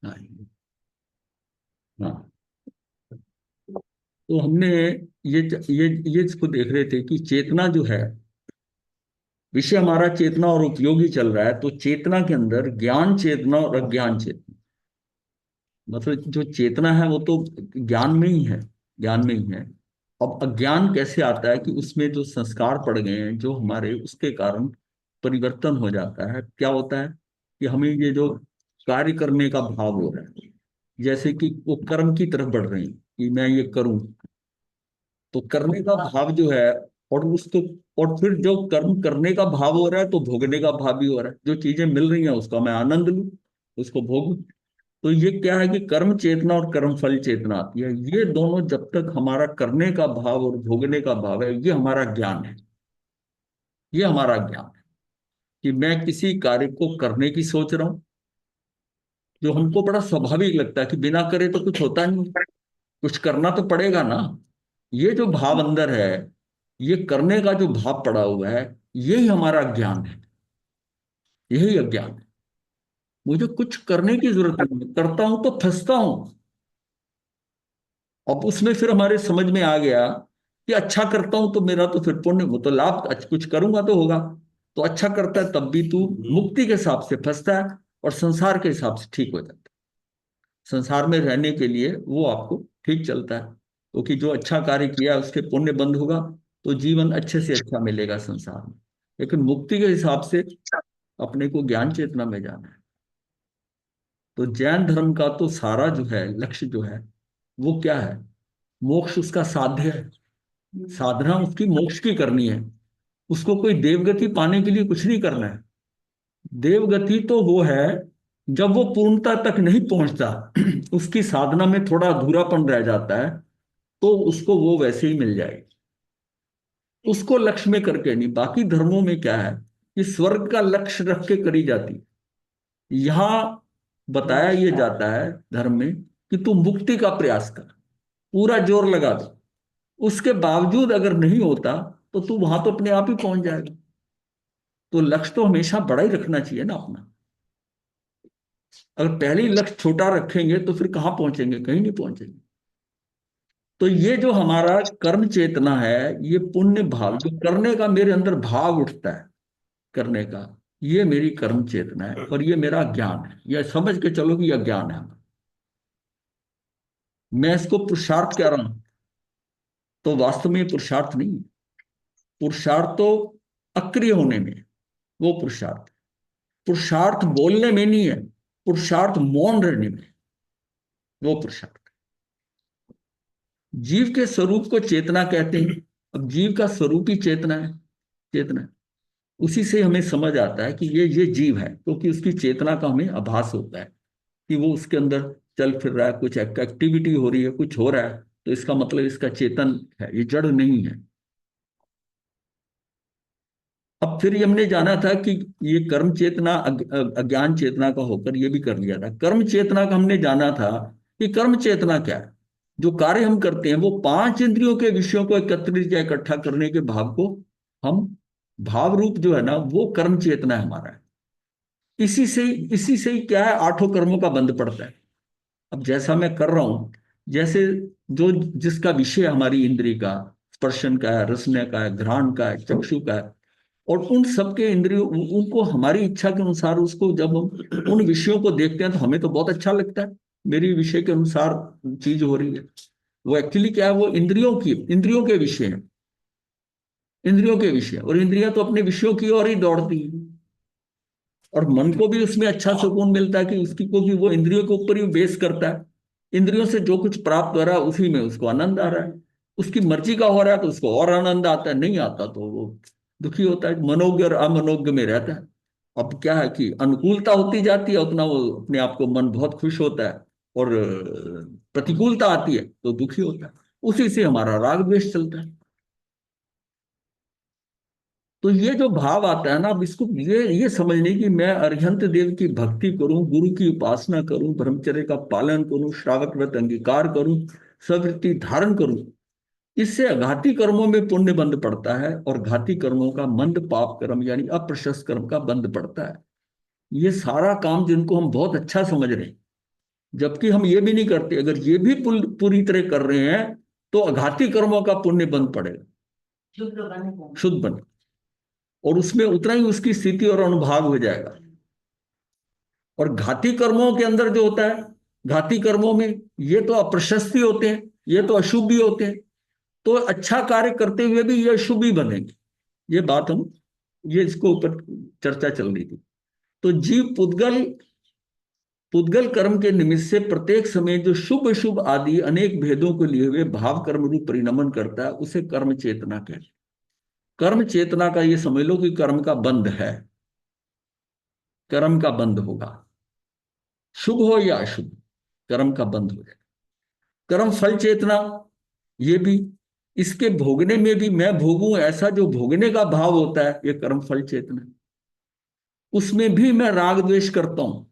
हाँ। हाँ। तो हमने ये इसको देख रहे थे कि चेतना जो है, विषय हमारा चेतना और उपयोगी चल रहा है, तो चेतना के अंदर ज्ञान चेतना और अज्ञान चेतना, मतलब जो चेतना है वो तो ज्ञान में ही है, ज्ञान में ही है। अब अज्ञान कैसे आता है कि उसमें जो संस्कार पड़ गए हैं जो हमारे, उसके कारण परिवर्तन हो जाता है। क्या होता है कि हमें ये जो कार्य करने का भाव हो रहा है, जैसे कि वो कर्म की तरफ बढ़ रहे हैं कि मैं ये करूं, तो करने का भाव जो है, और उसको, और फिर जो कर्म करने का भाव हो रहा है तो भोगने का भाव भी हो रहा है। जो चीजें मिल रही हैं उसका मैं आनंद लूं, उसको भोगूं। तो ये क्या है कि कर्म चेतना और कर्म फल चेतना आती है। ये दोनों जब तक हमारा करने का भाव और भोगने का भाव है, ये हमारा ज्ञान है। ये हमारा ज्ञान है कि मैं किसी कार्य को करने की सोच रहा हूं, जो हमको बड़ा स्वाभाविक लगता है कि बिना करे तो कुछ होता नहीं, कुछ करना तो पड़ेगा ना। ये जो भाव अंदर है, ये करने का जो भाव पड़ा हुआ है, यही हमारा ज्ञान है, यही अज्ञान है। मुझे कुछ करने की जरूरत नहीं, करता हूं तो फंसता हूं। अब उसमें फिर हमारे समझ में आ गया कि अच्छा करता हूं तो मेरा तो फिर पुण्य, वो तो लाभ, कुछ करूंगा तो होगा। तो अच्छा करता है तब भी तू मुक्ति के हिसाब से फंसता है, और संसार के हिसाब से ठीक हो जाता है। संसार में रहने के लिए वो आपको ठीक चलता है, क्योंकि जो अच्छा कार्य किया है उसके पुण्य बंद होगा, तो जीवन अच्छे से अच्छा मिलेगा संसार में। लेकिन मुक्ति के हिसाब से अपने को ज्ञान चेतना में जाना है। तो जैन धर्म का तो सारा जो है लक्ष्य जो है, वो क्या है? मोक्ष उसका साध्य है। साधना उसकी मोक्ष की करनी है। उसको कोई देवगति पाने के लिए कुछ नहीं करना है। देवगति तो वो है जब वो पूर्णता तक नहीं पहुंचता, उसकी साधना में थोड़ा अधूरापन रह जाता है, तो उसको वो वैसे ही मिल जाएगी। उसको लक्ष्य में करके नहीं। बाकी धर्मों में क्या है कि स्वर्ग का लक्ष्य रख के करी जाती है। यहाँ बताया ये जाता है धर्म में कि तू मुक्ति का प्रयास कर, पूरा जोर लगा दे। उसके बावजूद अगर नहीं होता तो तू वहां तो अपने आप ही पहुंच जाएगा। तो लक्ष्य तो हमेशा बड़ा ही रखना चाहिए ना अपना। अगर पहले ही लक्ष्य छोटा रखेंगे तो फिर कहाँ पहुंचेंगे? कहीं नहीं पहुंचेंगे। तो ये जो हमारा कर्म चेतना है, ये पुण्य भाव जो करने का मेरे अंदर भाव उठता है, करने का, ये मेरी कर्म चेतना है और ये मेरा ज्ञान है। यह समझ के चलो कि यह ज्ञान है। मैं इसको पुरुषार्थ कह रहा हूं, तो वास्तव में ये पुरुषार्थ नहीं है। पुरुषार्थ तो अक्रिय होने में है, वो पुरुषार्थ है। पुरुषार्थ बोलने में नहीं है, पुरुषार्थ मौन रहने में है, वो पुरुषार्थ। जीव के स्वरूप को चेतना कहते हैं। अब जीव का स्वरूप ही चेतना है। चेतना है। उसी से हमें समझ आता है कि ये जीव है, क्योंकि उसकी चेतना का हमें आभास होता है कि वो उसके अंदर चल फिर रहा है, कुछ एक्टिविटी हो रही है, कुछ हो रहा है। तो इसका मतलब इसका चेतन है, ये जड़ नहीं है। अब फिर ये हमने जाना था कि ये कर्म चेतना अज्ञान चेतना का होकर ये भी कर लिया था। कर्म चेतना का हमने जाना था कि कर्म चेतना क्या है। जो कार्य हम करते हैं वो पांच इंद्रियों के विषयों को एकत्रित या इकट्ठा करने के भाव को हम, भाव रूप जो है ना, वो कर्म चेतना है हमारा। इसी से ही क्या है, आठों कर्मों का बंध पड़ता है। अब जैसा मैं कर रहा हूं, जैसे जो जिसका विषय हमारी इंद्रिय का, स्पर्शन का है, रसने का है, घ्राण का है, चक्षु का है, और उन सबके इंद्रियों, उनको हमारी इच्छा के अनुसार, उसको जब हम उन विषयों को देखते हैं तो हमें तो बहुत अच्छा लगता है। मेरी विषय के अनुसार चीज हो रही है। वो एक्चुअली क्या है, वो इंद्रियों के विषय है। इंद्रियों के विषय, और इंद्रियां तो अपने विषयों की ओर ही दौड़ती है। और मन को भी उसमें अच्छा सुकून मिलता है कि उसकी, क्योंकि वो इंद्रियों के ऊपर ही बेस करता है। इंद्रियों से जो कुछ प्राप्त हो रहा है उसी में उसको आनंद आ रहा है। उसकी मर्जी का हो रहा है तो उसको और आनंद आता है, नहीं आता तो वो दुखी होता है, मनोज्ञ और अमनोज्ञ में रहता है। अब क्या है कि अनुकूलता होती जाती है उतना वो अपने आप को मन बहुत खुश होता है, और प्रतिकूलता आती है तो दुखी होता है। उसी से हमारा राग द्वेष चलता है। तो ये जो भाव आता है ना, अब इसको ये समझने की, मैं अरिहंत देव की भक्ति करूं, गुरु की उपासना करूं, ब्रह्मचर्य का पालन करूं, श्रावक व्रत अंगीकार करूं, सवृत्ति धारण करूं, इससे अघाती कर्मों में पुण्य बंध पड़ता है, और घाती कर्मों का मंद पाप कर्म यानी अप्रशस्त कर्म का बंध पड़ता है। ये सारा काम जिनको हम बहुत अच्छा समझ रहे हैं, जबकि हम ये भी नहीं करते। अगर ये भी पूरी तरह कर रहे हैं तो अघाती कर्मों का पुण्य बंद पड़ेगा, शुद्ध बने, और उसमें उतना ही उसकी स्थिति और अनुभाग हो जाएगा। और घाती कर्मों के अंदर जो होता है, घाती कर्मों में ये तो अप्रशस्ति होते हैं, ये तो अशुभ भी होते हैं, तो अच्छा कार्य करते हुए भी ये अशुभ ही बनेंगे। ये बात हम, ये इसको ऊपर चर्चा चल रही थी। तो जीव पुद्गल पुद्गल कर्म के निमित्त से प्रत्येक समय जो शुभ अशुभ आदि अनेक भेदों को लिए हुए भाव कर्म रूप परिणमन करता है, उसे कर्म चेतना कहते हैं। कर्म चेतना का ये समझ लो कि कर्म का बंध है, कर्म का बंध होगा, शुभ हो या अशुभ, कर्म का बंध हो जाए। कर्म फल चेतना, ये भी, इसके भोगने में भी मैं भोगूं ऐसा जो भोगने का भाव होता है, ये कर्म फल चेतना। उसमें भी मैं राग द्वेष करता हूं।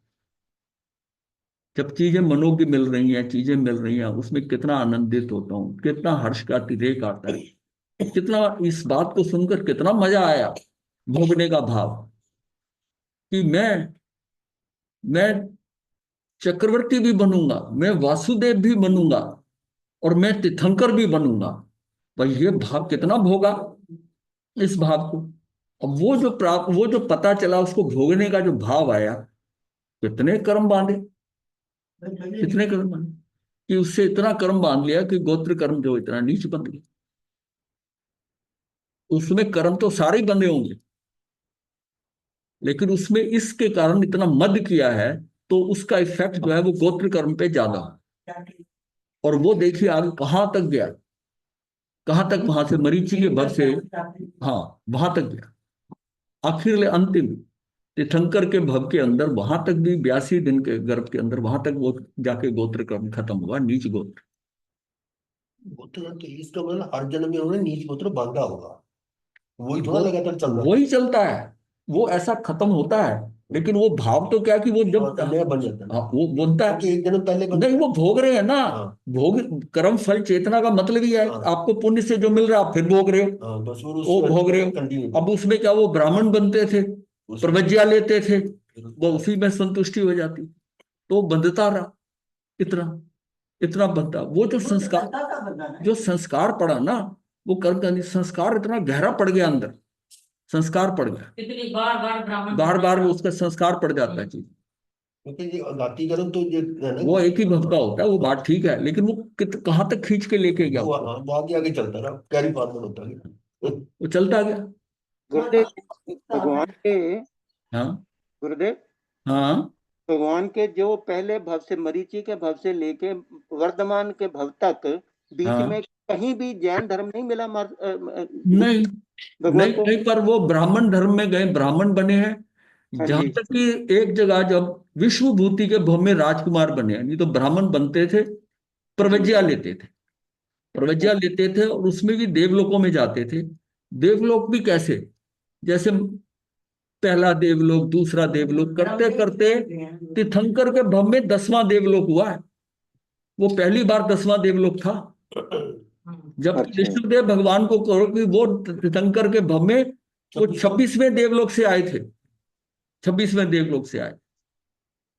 जब चीजें मनो की मिल रही हैं, चीजें मिल रही हैं, उसमें कितना आनंदित होता हूं, कितना हर्ष का अतिरेक आता है, कितना इस बात को सुनकर कितना मजा आया, भोगने का भाव, कि मैं चक्रवर्ती भी बनूंगा, मैं वासुदेव भी बनूंगा, और मैं तीर्थंकर भी बनूंगा। भाई ये भाव कितना भोगा, इस भाव को। अब वो जो पता चला, उसको भोगने का जो भाव आया, कितने कर्म बांधे, कितने कर्म बांधे, कि उससे इतना कर्म बांध लिया कि गोत्र कर्म जो इतना नीच बन गया। उसमें कर्म तो सारे ही बंधे होंगे, लेकिन उसमें इसके कारण इतना मद किया है, तो उसका इफेक्ट जो है वो गोत्र कर्म पे ज्यादा है। और वो देखिए आगे कहां तक गया, कहां तक, वहां से मरीचि के भर से, हाँ, वहां तक गया, आखिर अंतिम तीर्थंकर के भव के अंदर, वहां तक भी 82 दिन के गर्भ के अंदर, वहां तक वो जाके गोत्र क्रम खत्म हुआ, नीच गोत्र। गोत्र तो इसका मतलब हर जन्म में उन्होंने नीच गोत्र बांधा होगा, वही थोड़ा वो लगातार चल रहा वही चलता है, वो ऐसा खत्म होता है। है। लेकिन वो भाव तो क्या कि वो जब, और नया बन जाता है, हाँ, वो बोलता है, क्योंकि एक जन्म पहले बन। नहीं वो भोग रहे हैं ना। हाँ भोग, कर्म फल चेतना का मतलब ही है, हाँ आपको पुण्य से जो मिल रहा है आप फिर भोग रहे हो, हाँ, बस वो वो उसमें भोग रहे हो। कंटिन्यू अब उसमें क्या, वो ब्राह्मण बनते थे, उसमें प्रवज्ञा लेते थे, फिर वो उसी में संतुष्टि हो जाती, तो बंधता रहा, इतना इतना बंधा। वो जो संस्कार, जो संस्कार पड़ा ना, वो कर्म का नहीं, संस्कार इतना गहरा पड़ गया अंदर, संस्कार पड़ गया, इतनी बार बार ब्राह्मण बार बार वो उसका संस्कार पड़ जाता है चीज। क्योंकि ये जाति कर्म तो ये है ना, वो एक ही भक्ता होता है, वो बात ठीक है, लेकिन वो कहाँ तक खींच के लेके गया वो उसको, हाँ वो आगे आगे चलता ना, कैरी फॉरवर्ड होता है। वो चलता गया। गुरुदेव, भगवान के हाँ गुरुदेव हाँ भगवान के जो पहले भव से, मरीचि के भव से लेके वर्धमान के भव तक, बीच में हाँ, कहीं भी जैन धर्म नहीं मिला नहीं भगवान नहीं को। नहीं, पर वो ब्राह्मण धर्म में गए, ब्राह्मण बने हैं। हाँ जहां जी। तक कि एक जगह जब विश्वभूति के भव में राजकुमार बने, नहीं तो ब्राह्मण बनते थे, जी प्रवज्ञा लेते थे, प्रवज्ञा लेते थे, और उसमें भी देवलोकों में जाते थे। देवलोक भी कैसे, जैसे पहला देवलोक, दूसरा देवलोक करते करते तीर्थंकर के भव में 10वां देवलोक हुआ है। वो पहली बार 10वां देवलोक था, जबकि अच्छा। विष्णुदेव भगवान को कहो कि वो तीर्थंकर के भव में वो 26वें देवलोक से आए थे, 26वें देवलोक से आए।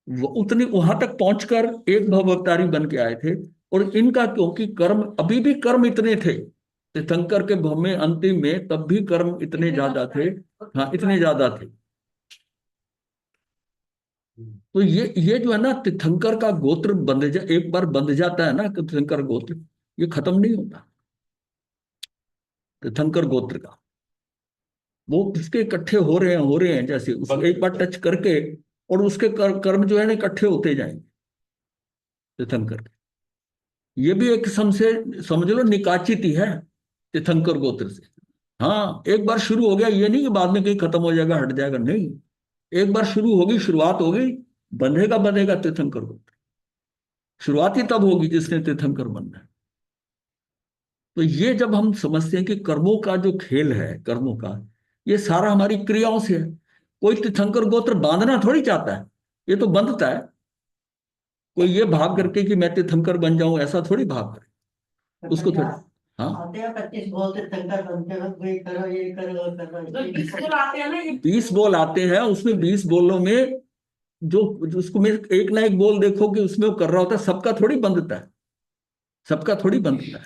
वो उतनी वहां तक पहुंचकर एक भव अवतारी बन के आए थे। और इनका क्योंकि कर्म, अभी भी कर्म इतने थे तीर्थंकर के भव में अंतिम में, तब भी कर्म इतने ज्यादा थे, हाँ इतने ज्यादा थे। तो ये जो है ना, तीर्थंकर का गोत्र एक बार बंध जाता है ना, तीर्थंकर गोत्र, ये खत्म नहीं होता, तीर्थंकर गोत्र का। वो किसके इकट्ठे हो रहे हैं, जैसे उसको एक बार टच करके, और उसके कर्म जो है ना इकट्ठे होते जाएंगे तीर्थंकर के। ये भी एक समझ लो निकाचित ही है तीर्थंकर गोत्र से। हाँ, एक बार शुरू हो गया, ये नहीं कि बाद में कहीं खत्म हो जाएगा, हट जाएगा, नहीं। एक बार शुरू होगी, शुरुआत हो गई, बंधेगा बंधेगा तीर्थंकर गोत्र। शुरुआत ही तब होगी जिसने तीर्थंकर बनना है। तो ये जब हम समझते हैं कि कर्मों का जो खेल है, कर्मों का, ये सारा हमारी क्रियाओं से है। कोई तीर्थंकर गोत्र बांधना थोड़ी चाहता है, ये तो बंधता है। कोई ये भाग करके कि मैं तीर्थंकर बन जाऊं, ऐसा थोड़ी भाग करे उसको थोड़ी। हाँ, आते हैं 25 बोलते शंकर बनते वक्त ये करो ये करो वो करो। जो 20 बोल आते हैं ना, ये 20 बोल आते हैं, उसमें 20 बोलों में जो उसको में एक ना एक बोल देखो कि उसमें वो कर रहा होता है, सबका थोड़ी बंधता है, सबका थोड़ी बंधता है,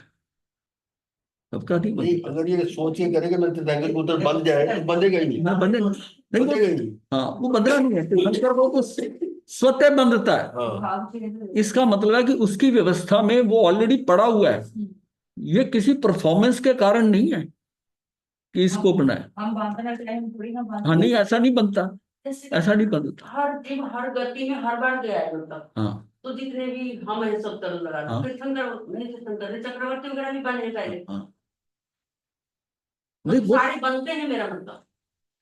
सबका नहीं नहीं, बंधता। अगर ये सोच के करेगा मैं तीर्थंकर को उधर बंद जाए तो बंधेगा ही नहीं, ना बंधे नहीं बंधेगा ही नहीं। हाँ, वो बंधना नहीं है, तीर्थंकर को तो स्वतः बंधता है। हाँ, इसका मतलब है कि उसकी व्यवस्था में वो ऑलरेडी पड़ा हुआ है, ये किसी परफॉर्मेंस के कारण नहीं है कि इसको बनाए। हम बांधना टाइम थोड़ी ना बांधते हाँ नहीं, ऐसा नहीं बनता, जैसे ऐसा नहीं बनता। हर दिन हर गति में हर बार गया है मतलब। हाँ तो जितने भी हम है सब तरह लगा हाँ तीर्थंकर नहीं, तीर्थंकर चक्रवर्ती वगैरह भी बने पहले, हाँ, नहीं मतलब वो सारे बनते हैं मेरा मतलब,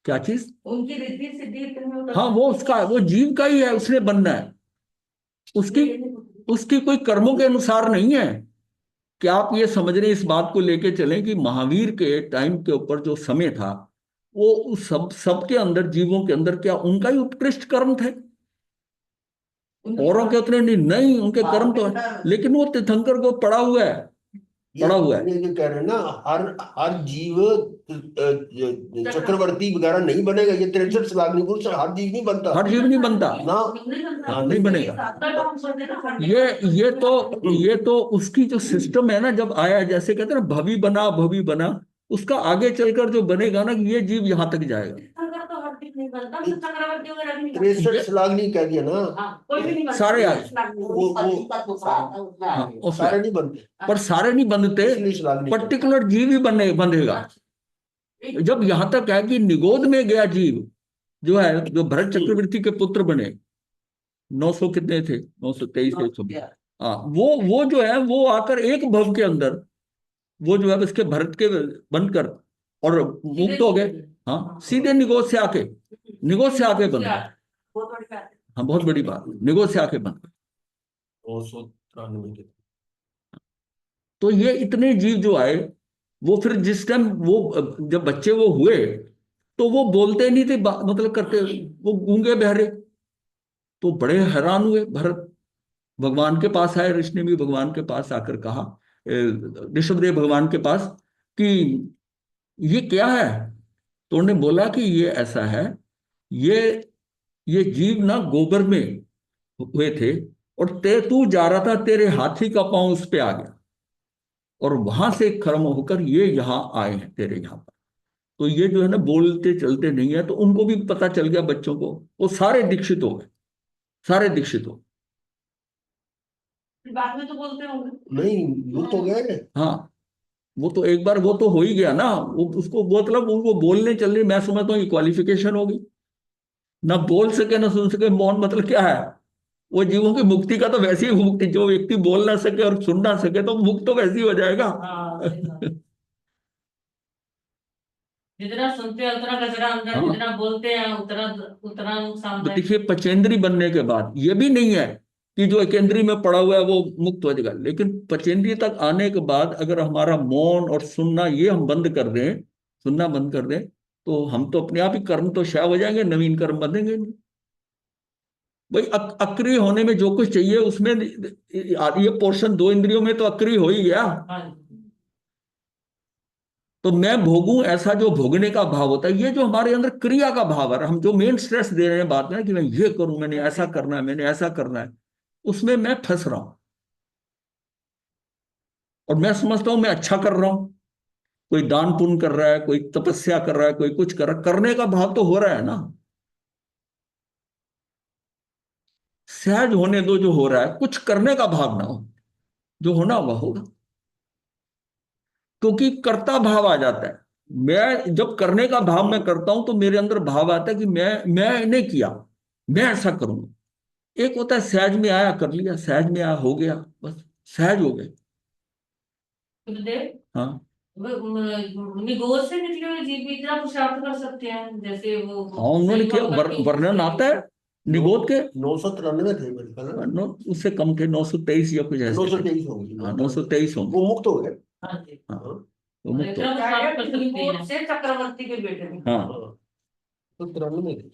क्या चीज, उनकी रिद्धि सिद्धि इतनी मतलब। हाँ वो उसका, वो जीव का ही है, उसने बनना है, उसकी उसकी कोई कर्मों के अनुसार नहीं है। क्या आप ये समझ रहे हैं, इस बात को लेके चलें कि महावीर के टाइम के ऊपर जो समय था, वो उस सबके अंदर, जीवों के अंदर क्या उनका ही उत्कृष्ट कर्म थे, औरों के उतने नहीं, नहीं उनके कर्म तो है, लेकिन वो तीर्थंकर को पड़ा हुआ है, पड़ा हुआ है। ये कह रहे हैं ना, हर हर जीव चक्रवर्ती वगैरह नहीं बनेगा, ये 63 लाख पुरुष हर जीव नहीं बनता हर जीव नहीं बनता, ना। हाँ, नहीं बनेगा। ये तो उसकी जो सिस्टम है ना, जब आया, जैसे कहते हैं ना भवी बना भवी बना, उसका आगे चलकर जो बनेगा ना, कि ये जीव यहां तक जाएगा। तो हर दिन नहीं बनता, तो चक्रवर्ती वगैरह भी नहीं 63 लाख नहीं कह दिया ना, हाँ, कोई भी नहीं बनता, सारे आ- 63 लाख हाँ, उसमें सारे नहीं बनते, पर सारे नहीं बंधते, 43 लाख नहीं बनते। पर्टिकुलर जीव ही बंधेगा। जब यहां तक है कि निगोद में गया जीव जो है, जो भरत चक्रवर्ती के पुत्र बने, 900 कितने थे, 923 थे सब। हाँ, वो जो है, वो आकर एक भव के अंदर, वो जो है उसके भरत के बनकर और मुक्त हो गए। हाँ, सीधे निगोद से आके, निगोद से आके बन गए। बहुत बड़ी बात है। हाँ, बहुत बड़ी बात, निगोद से आके बन गए। 293 के। तो ये इतने जीव जो आए, वो फिर जिस टाइम वो जब बच्चे वो हुए, तो वो बोलते नहीं थे, मतलब करते, वो गूंगे बहरे। तो बड़े हैरान हुए भरत, भगवान के पास आए, ऋषि ने भी भगवान के पास आकर कहा, ऋषभदेव भगवान के पास, कि ये क्या है। तो उन्होंने बोला कि ये ऐसा है, ये ये जीव ना गोबर में हुए थे, और तू जा रहा था, तेरे हाथी का पांव उस पे आ गया, और वहां से कर्म होकर ये यहाँ आए हैं तेरे यहाँ पर। तो ये जो है ना, बोलते चलते नहीं है, तो उनको भी पता चल गया बच्चों को, वो सारे दीक्षित हो गए, सारे दीक्षित हो। बाद में तो बोलते होंगे नहीं, युक्त हो गए। हाँ, वो तो एक बार वो तो हो ही गया ना, वो उसको मतलब उनको बोलने चलने, मैं समझता हूँ ये क्वालिफिकेशन होगी। ना बोल सके ना सुन सके, मौन मतलब क्या है, वो जीवों की मुक्ति का तो वैसे ही मुक्ति, जो व्यक्ति बोल ना सके और सुन ना सके तो मुक्त तो वैसे ही हो जाएगा। हाँ, सही बात। जितना सुनते हैं उतना कचरा अंदर, हाँ, जितना बोलते हैं उतना उतना तो नुकसानदायक। देखिए, पचेंद्री बनने के बाद ये भी नहीं है कि जो एकेंद्री में पड़ा हुआ है वो मुक्त हो जाएगा, लेकिन पचेंद्री तक आने के बाद अगर हमारा मौन और सुनना ये हम बंद कर दें, सुनना बंद कर दें, तो हम तो अपने आप ही कर्म तो क्षय हो जाएंगे, नवीन कर्म बंधेंगे नहीं। भाई अक्रिय होने में जो कुछ चाहिए उसमें, ये पोर्शन दो इंद्रियों में तो अक्रिय हो ही गया। हाँ, तो मैं भोगूं, ऐसा जो भोगने का भाव होता है, ये जो हमारे अंदर क्रिया का भाव है, हम जो मेन स्ट्रेस दे रहे हैं बात में कि मैं ये करूं, मैंने ऐसा करना है, मैंने ऐसा करना है, उसमें मैं फंस रहा हूं। और मैं समझता हूं मैं अच्छा कर रहा हूं, कोई दान पुण्य कर रहा है, कोई तपस्या कर रहा है, कोई कुछ कर रहा है, करने का भाव तो हो रहा है ना। सहज होने दो जो हो रहा है, कुछ करने का भाव ना हो, जो होना हुआ होगा। क्योंकि कर्ता भाव आ जाता है, मैं जब करने का भाव मैं करता हूं, तो मेरे अंदर भाव आता है कि मैंने किया, मैं ऐसा करूंगा। एक होता है सहज में आया कर लिया, सहज में आया हो गया, बस सहज हो गए। गुरुदेव, हाँ निगोज से निकले हुए जीव भी इतना पुरुषार्थ कर सकते हैं, जैसे वो हाँ, उन्होंने किया, वर्णन आता है निगोद के। 993 थे मेरे ख्याल में। उससे कम थे, 923 या कुछ ऐसे। 923 होंगे। हाँ, 923 होंगे। वो मुक्त हो गए। हाँ जी, हाँ, हाँ, वो मुक्त हो। इतना पुरुषार्थ कर सकते हैं से चक्रवर्ती के बेटे ने। हाँ, हाँ, तो 93 थे।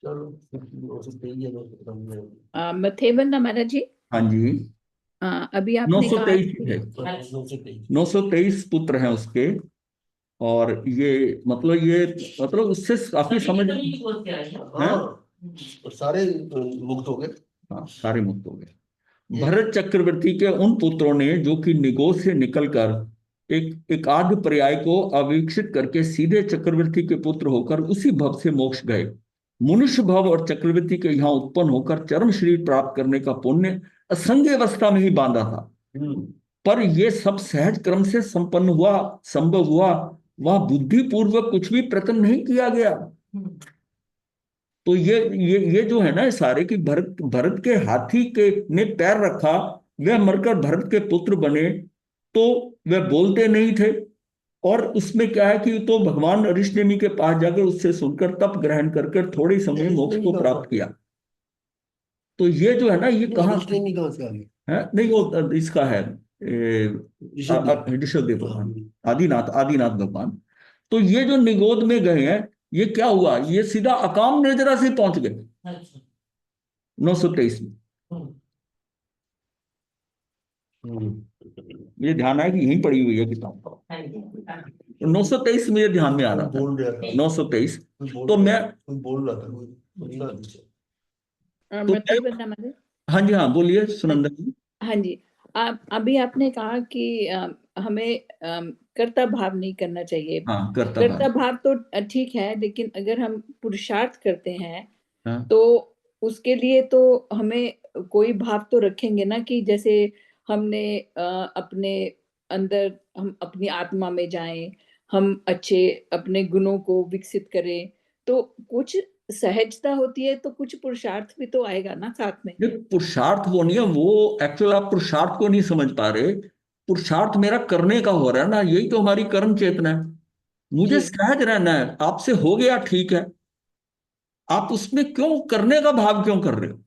चलो 923 या 993। मथेबन हमारा जी, हाँ जी, अभी आपने कहा 923 थे, 923। 923 पुत्र हैं उसके, और ये मतलब उससे काफी समझ। निगोद क्या है? हाँ, और सारे मुक्त हो गए। हाँ, सारे मुक्त हो गए। ये भरत चक्रवर्ती के उन पुत्रों ने जो कि निगोद से निकलकर एक आध पर्याय को अविकसित करके सीधे चक्रवर्ती के पुत्र होकर उसी भव से मोक्ष गए। मनुष्य भव और चक्रवर्ती के यहाँ उत्पन्न होकर चरम शरीर प्राप्त करने का पुण्य असंग अवस्था में ही बांधा था। पर यह सब सहज क्रम से संपन्न हुआ, संभव हुआ। वह बुद्धि पूर्वक कुछ भी प्रयत्न नहीं किया गया। तो ये जो है ना सारे की भरत भरत के हाथी के ने पैर रखा, वह मरकर भरत के पुत्र बने, तो वह बोलते नहीं थे। और उसमें क्या है कि तो भगवान ऋषि के पास जाकर उससे सुनकर तप ग्रहण कर कर थोड़े समय में मोक्ष को प्राप्त किया। तो ये जो है ना ये कहाँ नहीं, कहाँ से आ गए? है? नहीं, वो इसका है ऋषभदेव भगवान, आदिनाथ भगवान। तो ये जो निगोद में गए हैं, ये क्या हुआ, ये सीधा अकाम निर्जरा से पहुंच गए अच्छा। 923 में। मुझे ध्यान आया कि यहीं पड़ी हुई है किताब। 923 में ये ध्यान में आ रहा था, बोल रहा था 923। कोई तो मैं बोल रहा था कोई तो मैं बता मदद। हाँ जी, हाँ बोलिए सुनंदन जी। हाँ जी, अभी आपने कहा कि हमें कर्ता भाव नहीं करना चाहिए। हाँ, कर्ता भाव तो ठीक है, लेकिन अगर हम पुरुषार्थ करते हैं हाँ, तो उसके लिए तो हमें कोई भाव तो रखेंगे ना, कि जैसे हमने अपने अंदर, हम अपनी आत्मा में जाएं, हम अच्छे अपने गुणों को विकसित करें, तो कुछ सहजता होती है, तो कुछ पुरुषार्थ भी तो आएगा ना साथ में। ये पुरुषार्थ वो नहीं है, वो एक्चुअल आप पुरुषार्थ को नहीं समझ पा रहे। पुरुषार्थ मेरा करने का हो रहा है ना, यही तो हमारी कर्म चेतना है। मुझे जी सहज रहना है, आपसे हो गया ठीक है, आप उसमें क्यों करने का भाव क्यों कर रहे हो?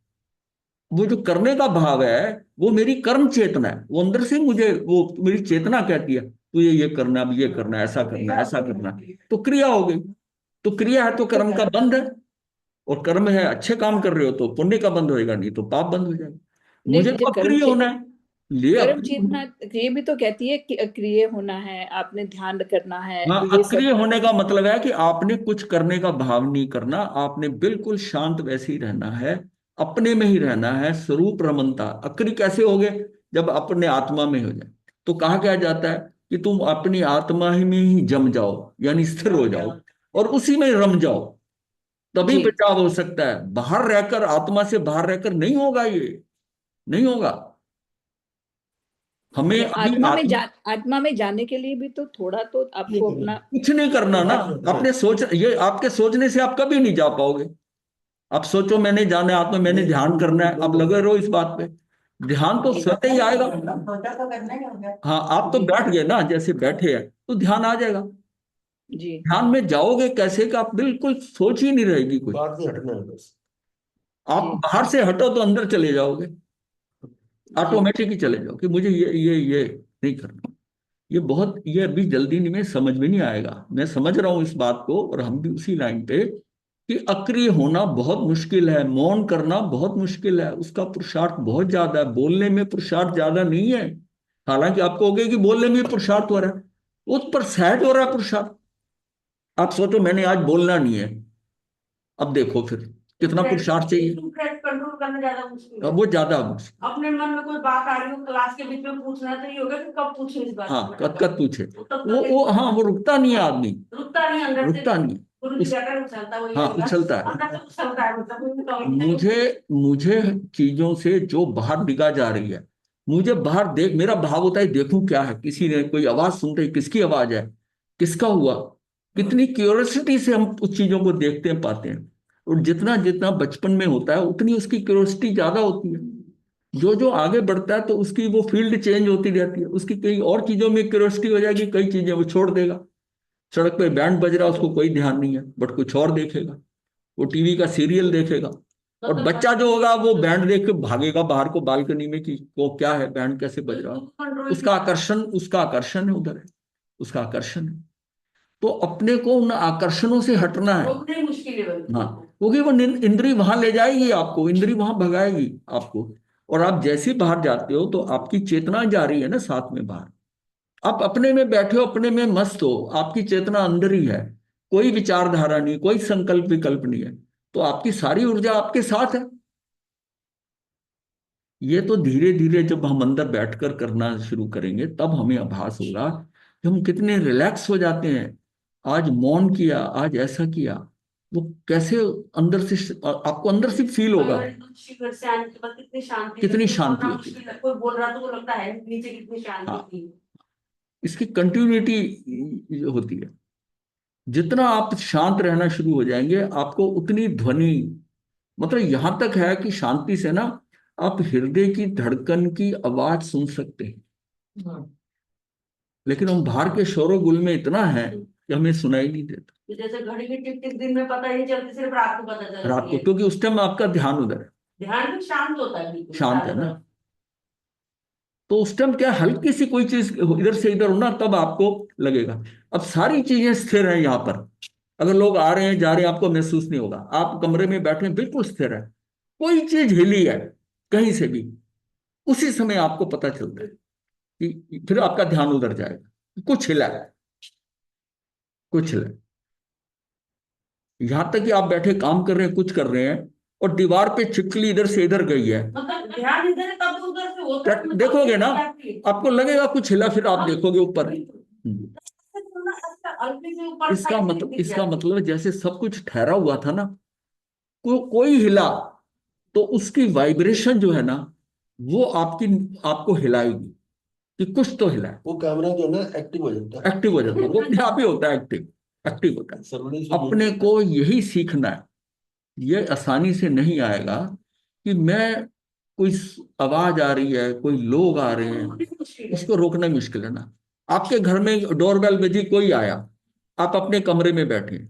वो जो करने का भाव है वो मेरी कर्म चेतना है, वो अंदर से मुझे, वो मेरी चेतना कहती है तो ये करना, अब ये करना, ऐसा करना, ऐसा करना, तो क्रिया हो गई। तो क्रिया है तो कर्म का बंध है, और कर्म है अच्छे काम कर रहे हो तो पुण्य का बंध होएगा, नहीं तो पाप बंध हो जाएगा। नहीं, मुझे मुझे तो अक्रिय होना है, ये कर्म अपनी। चेतना ये भी तो कहती है कि अक्रिय होना है, आपने ध्यान करना है, हाँ, ये अक्रिय सब। होने का मतलब है कि आपने कुछ करने का भाव नहीं करना, आपने बिल्कुल शांत वैसे ही रहना है, अपने में ही रहना है, स्वरूप रमनता। अक्रिय कैसे हो गए? जब अपने आत्मा में हो जाए। तो कहा क्या जाता है कि तुम अपनी आत्मा ही में ही जम जाओ, यानी स्थिर हो जाओ और उसी में रम जाओ, तभी जी, बचाव हो सकता है। बाहर रहकर, आत्मा से बाहर रहकर नहीं होगा, ये नहीं होगा। हमें नहीं, अभी आत्मा आत्मा में जाने के लिए भी तो थोड़ा तो आपको अपना। कुछ नहीं करना ना। आपने सोच, ये आपके सोचने से आप कभी नहीं जा पाओगे। आप सोचो मैंने जाना है आत्मा, मैंने ध्यान करना है, आप लगे रहो इस बात पे, ध्यान तो स्वतः ही आएगा। हाँ, आप तो जी बैठ गए ना, जैसे बैठे हैं तो ध्यान आ जाएगा। जी ध्यान में जाओगे कैसे कि आप बिल्कुल सोच ही नहीं रहेगी कुछ। बाहर से हटना है बस। आप जी बाहर से हटो तो अंदर चले जाओगे, ऑटोमेटिक ही चले जाओ कि मुझे ये नहीं करना। ये अभी जल्दी नहीं, में समझ में नहीं आएगा। मैं समझ रहा हूं इस बात को, और हम भी उसी लाइन पे कि अक्रिय होना बहुत मुश्किल है, मौन करना बहुत मुश्किल है, उसका पुरुषार्थ बहुत ज्यादा है, बोलने में पुरुषार्थ ज्यादा नहीं है। हालांकि आपको कहोगे कि बोलने में पुरुषार्थ हो रहा है, वो पर सहज हो रहा है पुरुषार्थ। आप सोचो मैंने आज बोलना नहीं है, अब देखो फिर कितना पुरुषार्थ चाहिए। कंट्रोल करना ज्यादा मुश्किल है। अब वो ज्यादा मुश्किल। अपने मन में कोई बात आ रही हो क्लास के बीच में, पूछना तो ये होगा कि कब पूछे इस बात हाँ, को। कद कद पूछे, तब वो हाँ, वो रुकता नहीं है आदमी, रुकता नहीं अंदर से, रुकता नहीं है। गुरु जी कहकर उछलता वो, ये हाँ, होगा। उछलता है। अंदर से उछलता है, मतलब मुझे चीजों से जो बाहर निगाह जा रही है, मुझे बाहर देख, मेरा भाव होता है देखूं क्या है, किसी ने कोई आवाज सुनते ही किसकी आवाज है, किसका हुआ। कितनी क्यूरियोसिटी से हम उस चीजों को देखते हैं, पाते हैं। और जितना जितना बचपन में होता है उतनी उसकी क्यूरियोसिटी ज्यादा होती है। जो जो आगे बढ़ता है तो उसकी वो फील्ड चेंज होती रहती है, उसकी कई और चीजों में क्यूरियोसिटी हो जाएगी, कई चीजें वो छोड़ देगा। सड़क पे बैंड बज रहा है, उसको कोई ध्यान नहीं है, बट कुछ और देखेगा, वो टीवी का सीरियल देखेगा। और बच्चा जो होगा वो बैंड देख के भागेगा बाहर को, बालकनी में, कि वो क्या है, बैंड कैसे बज रहा है। उसका आकर्षण है उधर है, उसका आकर्षण है। तो अपने को उन आकर्षणों से हटना है। रोकना ही मुश्किल है बल्कि। हाँ, क्योंकि वो इंद्री वहां ले जाएगी आपको, इंद्री वहां भगाएगी आपको। और आप जैसे बाहर जाते हो तो आपकी चेतना जा रही है ना साथ में बाहर, आप अपने में बैठे हो, अपने में मस्त हो, आपकी चेतना अंदर ही है, कोई विचारधारा नहीं, कोई संकल्प विकल्प नहीं है, तो आपकी सारी ऊर्जा आपके साथ है। ये तो धीरे धीरे जब हम अंदर बैठकर करना शुरू करेंगे तब हमें आभास होगा कि हम कितने रिलैक्स हो जाते हैं। आज मौन किया, आज ऐसा किया, वो कैसे अंदर से आपको अंदर से फील होगा शिखर से आने के बाद कितनी शांति कितनी लगती है, शांति बोलना होती है। मुश्किल है, कोई बोल रहा तो वो लगता है नीचे कितनी शांति हाँ, थी। इसकी कंटिन्यूटी होती है। जितना आप शांत रहना शुरू हो जाएंगे आपको उतनी ध्वनि, मतलब यहां तक है कि शांति से ना आप हृदय की धड़कन की आवाज सुन सकते हैं। लेकिन हम बाहर के शोरगुल में इतना है कि हमें सुनाई नहीं देता तो जैसे घड़ी की टिक टिक दिन में पता ही नहीं चलती, सिर्फ रात को पता रात चलती को, है। क्योंकि उस टाइम आपका ध्यान उधर है, ध्यान भी शांत होता है, बिल्कुल शांत है चारों ना। तरफ। तो उस टाइम क्या, हल्की सी कोई चीज इधर से इधर होना तब आपको लगेगा। अब सारी चीजें स्थिर हैं यहाँ पर, अगर लोग आ रहे हैं जा रहे हैं आपको महसूस नहीं होगा, आप कमरे में बैठे हैं बिल्कुल स्थिर है, कोई चीज हिली है कहीं से भी, उसी समय आपको पता चलता है कि फिर आपका ध्यान उधर जाएगा, कुछ हिला है, कुछ हिला है। यहां तक कि आप बैठे काम कर रहे हैं, कुछ कर रहे हैं, और दीवार पे छिपकली इधर से इधर गई है, मतलब ध्यान इधर है तब उधर से होता है, मतलब देखोगे ना, exactly। आपको लगेगा कुछ हिला, फिर आप देखोगे ऊपर। हल्के से ऊपर इसका side से मतलब, दिख इसका जाती है। मतलब जैसे सब कुछ ठहरा हुआ था ना, कोई हिला तो उसकी वाइब्रेशन जो है ना वो आपकी, आपको हिलाएगी कि कुछ तो हिला है, वो कैमरा जो है ना एक्टिव हो जाता है। एक्टिव हो जाता है, वो अपने आप ही होता है एक्टिव, एक्टिव होता है। सर्वने से अपने को यही सीखना है, ये आसानी से नहीं आएगा कि मैं, कोई आवाज आ रही है, कोई लोग आ रहे हैं, मुश्किल है। इसको रोकना मुश्किल है ना। आपके घर में डोरबेल बजी, कोई आया, आप अपने कमरे में बैठे,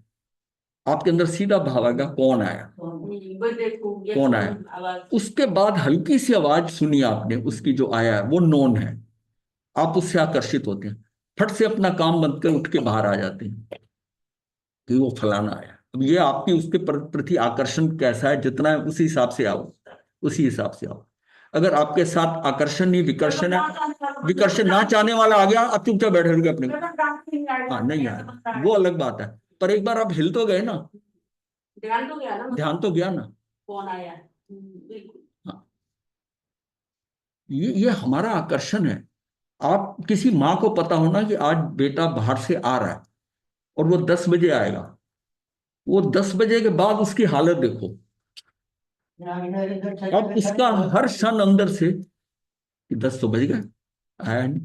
आपके अंदर सीधा भाव आएगा कौन आया, वो देखो ये कौन आया। आवाज। उसके बाद हल्की सी आवाज सुनी आपने, उसकी जो आया है वो नोन है, आप उससे आकर्षित होते हैं, फट से अपना काम बंद कर उठ के बाहर आ जाते हैं कि वो फलाना आया। अब ये आपकी उसके प्रति आकर्षण कैसा है, जितना है उसी हिसाब से आओ, उसी हिसाब से आओ। अगर आपके साथ आकर्षण नहीं विकर्षण है, विकर्षण ना चाहने वाला आ गया, आप चुपचाप बैठे रहोगे अपने को। हाँ नहीं आया वो अलग बात है, पर एक बार आप हिल तो गए ना, ध्यान तो गया ना, ध्यान तो गया ना। कौन आया। बिल्कुल। हाँ, ये हमारा आकर्षण है। आप किसी माँ को पता होना कि आज बेटा बाहर से आ रहा है और वो 10 बजे आएगा, वो 10 बजे के बाद उसकी हालत देखो, अब उसका हर क्षण अंदर से कि 10 तो बज गए एंड,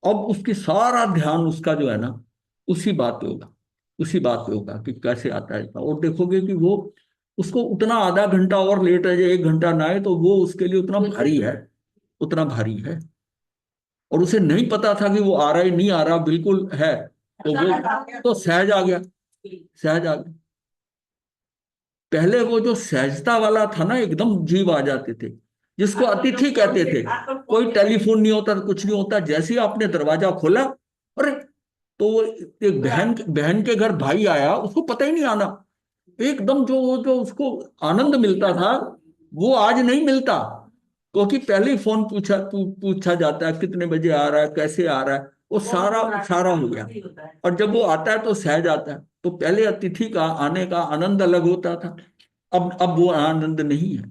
अब उसकी सारा ध्यान उसका जो है ना उसी बात पे होगा, उसी बात पे होगा कि कैसे आता है। और देखोगे कि वो, उसको उतना आधा घंटा और लेट है या 1 घंटा ना आए तो वो उसके लिए उतना भारी है, उतना भारी है। और उसे नहीं पता था कि वो आ रहा है नहीं आ रहा, बिल्कुल है, तो वो तो सहज आ गया, सहज आ गया। पहले वो जो सहजता वाला था ना, एकदम जीव आ जाते थे, जिसको अतिथि कहते थे, कोई टेलीफोन नहीं होता, कुछ नहीं होता, जैसे ही आपने दरवाजा खोला, अरे, तो वो एक बहन बहन के घर भाई आया, उसको पता ही नहीं आना, एकदम जो उसको आनंद मिलता था वो आज नहीं मिलता, क्योंकि पहले ही फोन पूछा जाता है कितने बजे आ रहा है, कैसे आ रहा है, वो सारा सारा हो गया। और जब वो आता है तो सहज आता है। तो पहले अतिथि का आने का आनंद अलग होता था, अब वो आनंद नहीं है।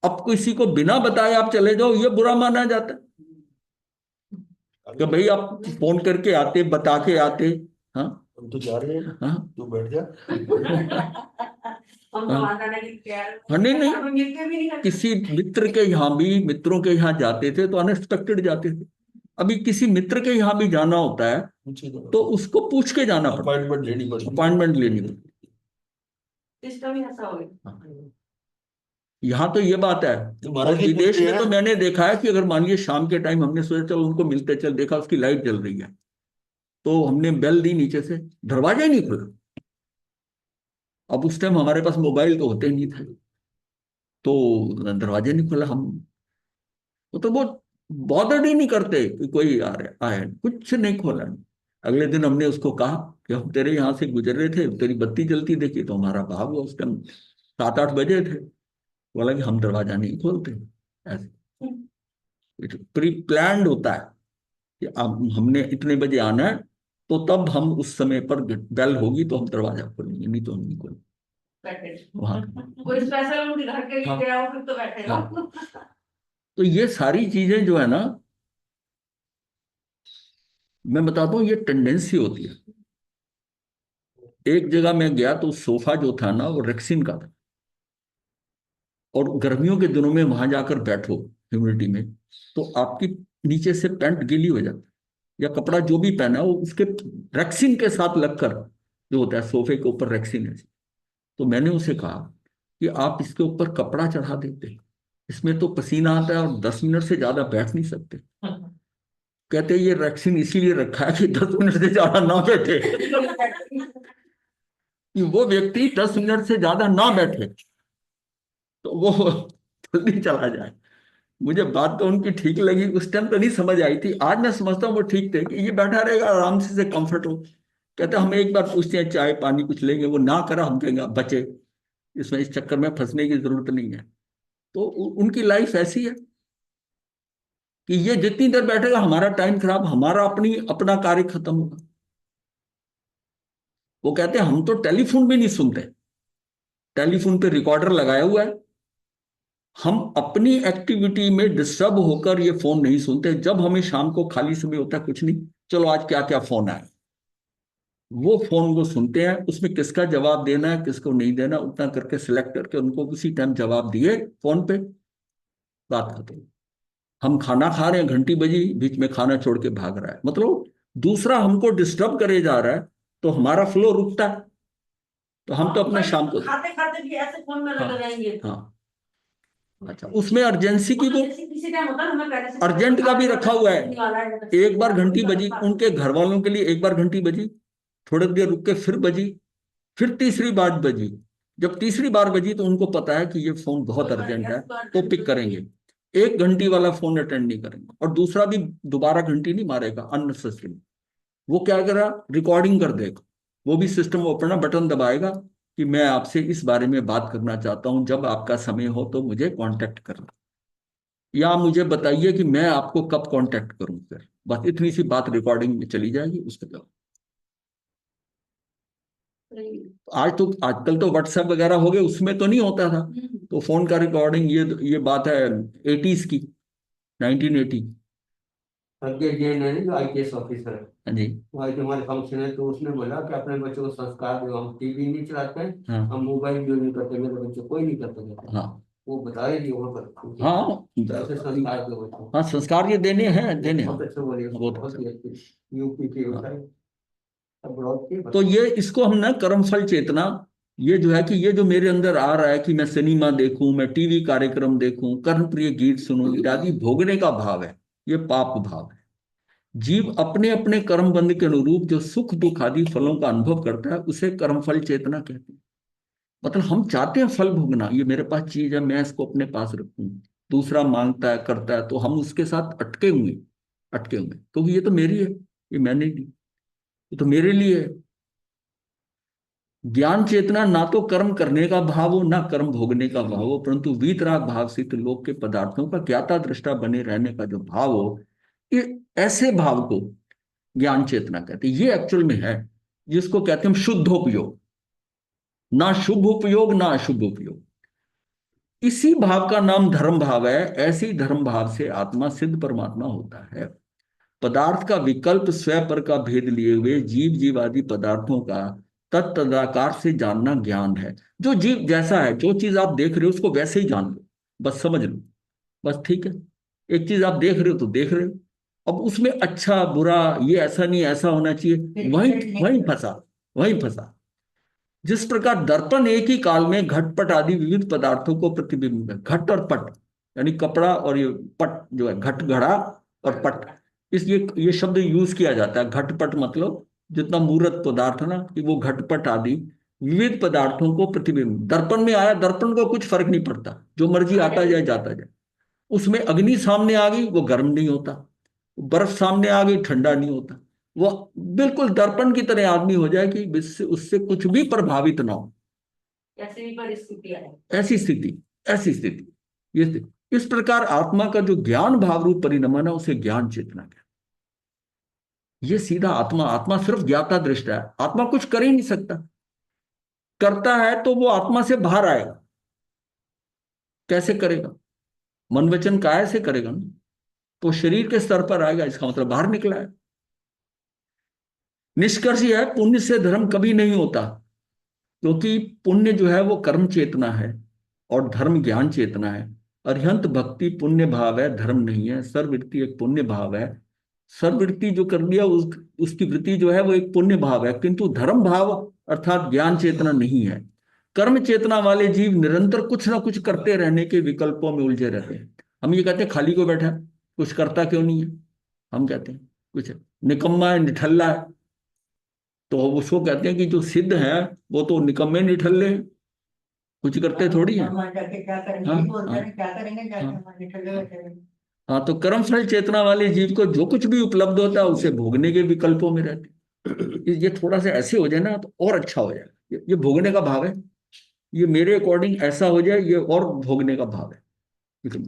अब किसी को बिना बताए आप चले जाओ ये बुरा माना जाता है कि भाई आप फोन करके आते, बता के आते। हाँ हम तो जा रहे हैं, हाँ तू बैठ जा। हम तो आना नहीं क्या, हाँ, नहीं नहीं, मिलके भी नहीं करते। किसी मित्र के यहाँ भी, मित्रों के यहाँ जाते थे तो अनएक्सपेक्टेड जाते थे। अभी किसी मित्र के यहाँ भी जाना होता है पूछे तो उसको पूछ के जाना पड़ता है, अपॉइंटमेंट लेनी पड़ती है। अपॉइंटमेंट लेनी पड़ती सिस्टम ही ऐसा हो गया। है। यहाँ तो ये बात है। तो और महाराज जी विदेश पूछते में तो हैं, मैंने देखा है कि अगर मान लीजिए शाम के टाइम हमने सोचा चलो उनको मिलते, चल देखा उसकी लाइट जल रही है, तो हमने बेल दी नीचे से, दरवाजा ही नहीं खुला। अब उस टाइम हमारे पास मोबाइल तो होते ही नहीं थे, तो दरवाजा नहीं खुला। हम तो वो बॉदर ही नहीं करते कि कोई आ रहा आए, कुछ नहीं खोला। अगले दिन हमने उसको कहा कि हम तेरे यहाँ से गुजर रहे थे, तेरी बत्ती जलती देखी, तो हमारा भाव हुआ। उस टाइम 7-8 बजे थे, बोला कि हम दरवाजा नहीं खोलते, ऐसे प्री प्लान्ड होता है कि अब हमने इतने बजे आना है, तो तब हम उस समय पर बेल होगी तो हम दरवाजा खोलेंगे, नहीं तो हम नहीं खोलेंगे। बैठे वहाँ कोई स्पेशल उनके घर के लिए हाँ। गया हो फिर तो बैठेगा। हाँ। तो ये सारी चीजें जो है ना, मैं बताता हूँ, ये टेंडेंसी होती है। एक जगह मैं गया तो सोफा जो था ना वो रेक्सिन का था, और गर्मियों के दिनों में वहां जाकर बैठो ह्यूमिडिटी में, तो आपकी नीचे से पैंट गीली हो जाती है, या कपड़ा जो भी पहना है वो उसके रेक्सिन के साथ लगकर जो होता है, सोफे के ऊपर रेक्सिन है। तो मैंने उसे कहा कि आप इसके ऊपर कपड़ा चढ़ा देते, इसमें तो पसीना आता है और 10 मिनट से ज्यादा बैठ नहीं सकते। कहते ये रेक्सिन इसीलिए रखा है कि 10 मिनट से ज्यादा ना बैठे, कि वो व्यक्ति 10 मिनट से ज्यादा ना बैठे तो वो जल्दी चला जाए। मुझे बात तो उनकी ठीक लगी, उस टाइम तो नहीं समझ आई थी, आज मैं समझता हूँ वो ठीक थे कि ये बैठा रहेगा आराम से कंफर्ट हो। कहते हम एक बार पूछते हैं चाय पानी कुछ लेंगे, वो ना करा, हम कहेंगे बचे, इसमें इस चक्कर में फंसने की जरूरत नहीं है। तो उनकी लाइफ ऐसी है कि ये जितनी देर बैठेगा हमारा टाइम खराब, हमारा अपना कार्य खत्म होगा। वो कहते हैं हम तो टेलीफोन भी नहीं सुनते, टेलीफोन पे रिकॉर्डर लगाया हुआ है, हम अपनी एक्टिविटी में डिस्टर्ब होकर ये फोन नहीं सुनते। जब हमें शाम को खाली समय होता है, कुछ नहीं, चलो आज क्या क्या फोन आए, वो फोन को सुनते हैं, उसमें किसका जवाब देना है किसको नहीं देना उतना करके सिलेक्ट करके उनको उसी टाइम जवाब दिए फोन पे, बात खत्म। हम खाना खा रहे हैं, घंटी बजी, बीच में खाना छोड़ के भाग रहा है, मतलब दूसरा हमको डिस्टर्ब करे जा रहा है, तो हमारा फ्लो रुकता है। तो हम तो अपना शाम को खाते खाते भी ऐसे फोन में हाँ लग जाएंगे। हाँ। अच्छा, उसमें अर्जेंसी की वो किसी टाइम होता है हमें पहले से अर्जेंट का भी रखा हुआ है। एक बार घंटी बजी हाँ। उनके घर वालों के लिए, एक बार घंटी बजी, थोड़ी देर रुक के फिर बजी, फिर तीसरी बार बजी। जब तीसरी बार बजी तो उनको पता है कि ये फोन बहुत अर्जेंट है, तो पिक करेंगे। एक घंटी वाला फोन अटेंड नहीं करेंगे, और दूसरा भी दोबारा घंटी नहीं मारेगा अननेसेसरी। वो क्या करेगा, रिकॉर्डिंग कर देगा, वो भी सिस्टम अपना बटन दबाएगा कि मैं आपसे इस बारे में बात करना चाहता हूं, जब आपका समय हो तो मुझे कांटेक्ट करना, या मुझे बताइए कि मैं आपको कब कांटेक्ट करूं। फिर बस इतनी सी बात रिकॉर्डिंग में चली जाएगी, उसके बाद आजकल तो व्हाट्सएप वगैरह हो गए, उसमें तो नहीं होता था। तो फोन का रिकॉर्डिंग, ये बात है 80s की, 1980। संजय जैन है ना जो IPS ऑफिसर है, हाँ जी। वो आज हमारे फंक्शन है तो उसने बोला कि अपने बच्चों को संस्कार दो, हम टीवी नहीं चलाते हैं, हाँ हम मोबाइल यूज नहीं करते, मेरे बच्चे कोई नहीं करते कहते। हाँ वो बता रही थी वहाँ पर हाँ ऐसे संस्कार दो बच्चों को। हाँ, संस्कार ये देने हैं, देने हैं। बहुत अच्छा बोलिए, बहुत बहुत अच्छा। ही अच्छी यूपी के हाँ। होता है ब्लॉक की। तो ये इसको हम ना कर्मफल चेतना, ये जो है कि ये जो मेरे अंदर आ रहा है कि मैं सिनेमा देखूं, मैं टीवी कार्यक्रम देखूं, कर्णप्रिय गीत सुनूं इत्यादि, भोगने का भाव है, ये पाप भाव है। जीव अपने अपने कर्म बंध के अनुरूप जो सुख दुख आदि फलों का अनुभव करता है, उसे कर्मफल चेतना कहते हैं। मतलब हम चाहते हैं फल भोगना, ये मेरे पास चीज है, मैं इसको अपने पास रखूं। दूसरा मांगता है करता है तो हम उसके साथ अटके हुए, क्योंकि ये तो मेरी है, ये मैंने दी, ये तो मेरे लिए है। ज्ञान चेतना ना तो कर्म करने का भाव हो ना कर्म भोगने का भाव हो, परंतु वीतराग भाव से तो लोक के पदार्थों का ज्ञाता दृष्टा बने रहने का जो भाव हो, ये ऐसे भाव को ज्ञान चेतना कहते हैं। ये एक्चुअल में है जिसको कहते हैं हम शुद्धोपयोग, ना शुभ उपयोग ना अशुभ उपयोग। इसी भाव का नाम धर्म भाव है। ऐसी धर्म भाव से आत्मा सिद्ध परमात्मा होता है। पदार्थ का विकल्प स्वयं पर का भेद लिए हुए जीव जीवादि पदार्थों का तत्तदाकार से जानना ज्ञान है। जो जीव जैसा है, जो चीज आप देख रहे हो उसको वैसे ही जान लो, बस समझ लो, बस ठीक है। एक चीज आप देख रहे हो तो देख रहे हो, अब उसमें अच्छा बुरा, ये ऐसा नहीं ऐसा होना चाहिए, वहीं वहीं फंसा। जिस प्रकार दर्पण एक ही काल में घटपट आदि विविध पदार्थों को प्रतिबिंब है, घट और पट यानी कपड़ा, और ये पट जो है घट घड़ा और पट, इस ये शब्द यूज किया जाता है। घटपट मतलब जितना मूर्त पदार्थ है ना, कि वो घटपट आदि विविध पदार्थों को प्रतिबिंब। दर्पण में आया, दर्पण को कुछ फर्क नहीं पड़ता, जो मर्जी आता जाए जाता जाए। उसमें अग्नि सामने आ गई, वो गर्म नहीं होता, बर्फ सामने आ गई, ठंडा नहीं होता। वो बिल्कुल दर्पण की तरह आदमी हो जाए कि उससे कुछ भी प्रभावित ना हो, ऐसी भी परिस्थितियां है। ऐसी स्थिति ये स्थिति। इस प्रकार आत्मा का जो ज्ञान भाव रूप परिणमन है, उसे ज्ञान चेतना कहते हैं। ये सीधा आत्मा, आत्मा सिर्फ ज्ञाता दृष्टा है, आत्मा कुछ कर ही नहीं सकता। करता है तो वो आत्मा से बाहर आएगा। कैसे करेगा? मन वचन काया से करेगा ना, तो शरीर के स्तर पर आएगा, इसका मतलब बाहर निकला है। निष्कर्ष यह है, पुण्य से धर्म कभी नहीं होता, क्योंकि पुण्य जो है वो कर्म चेतना है और धर्म ज्ञान चेतना है। अरिहंत भक्ति पुण्य भाव है, धर्म नहीं है। सर्ववृत्ति एक पुण्य भाव है। सर्ववृत्ति जो कर लिया उसकी वृत्ति जो है वो एक पुण्य भाव है, किंतु धर्म भाव अर्थात ज्ञान चेतना नहीं है। कर्म चेतना वाले जीव निरंतर कुछ ना कुछ करते रहने के विकल्पों में उलझे रहते हैं। हम ये कहते हैं खाली को बैठा है, कुछ करता क्यों नहीं है? हम कहते हैं कुछ निकम्मा है, निठल्ला है। तो उसको कहते हैं कि जो सिद्ध है वो तो निकम्मे निठल्ले हैं, कुछ करते थोड़ी है। क्या करेंगे, हाँ, बोलते हैं क्या करेंगे, क्या हाँ। करेंगे। हाँ, तो कर्म फल चेतना वाले जीव को जो कुछ भी उपलब्ध होता है उसे भोगने के विकल्पों में रहते हैं। ये थोड़ा सा ऐसे हो जाए ना तो और अच्छा हो जाए। ये भोगने का भाव है, ये मेरे अकॉर्डिंग ऐसा हो जाए, ये और भोगने का भाव है।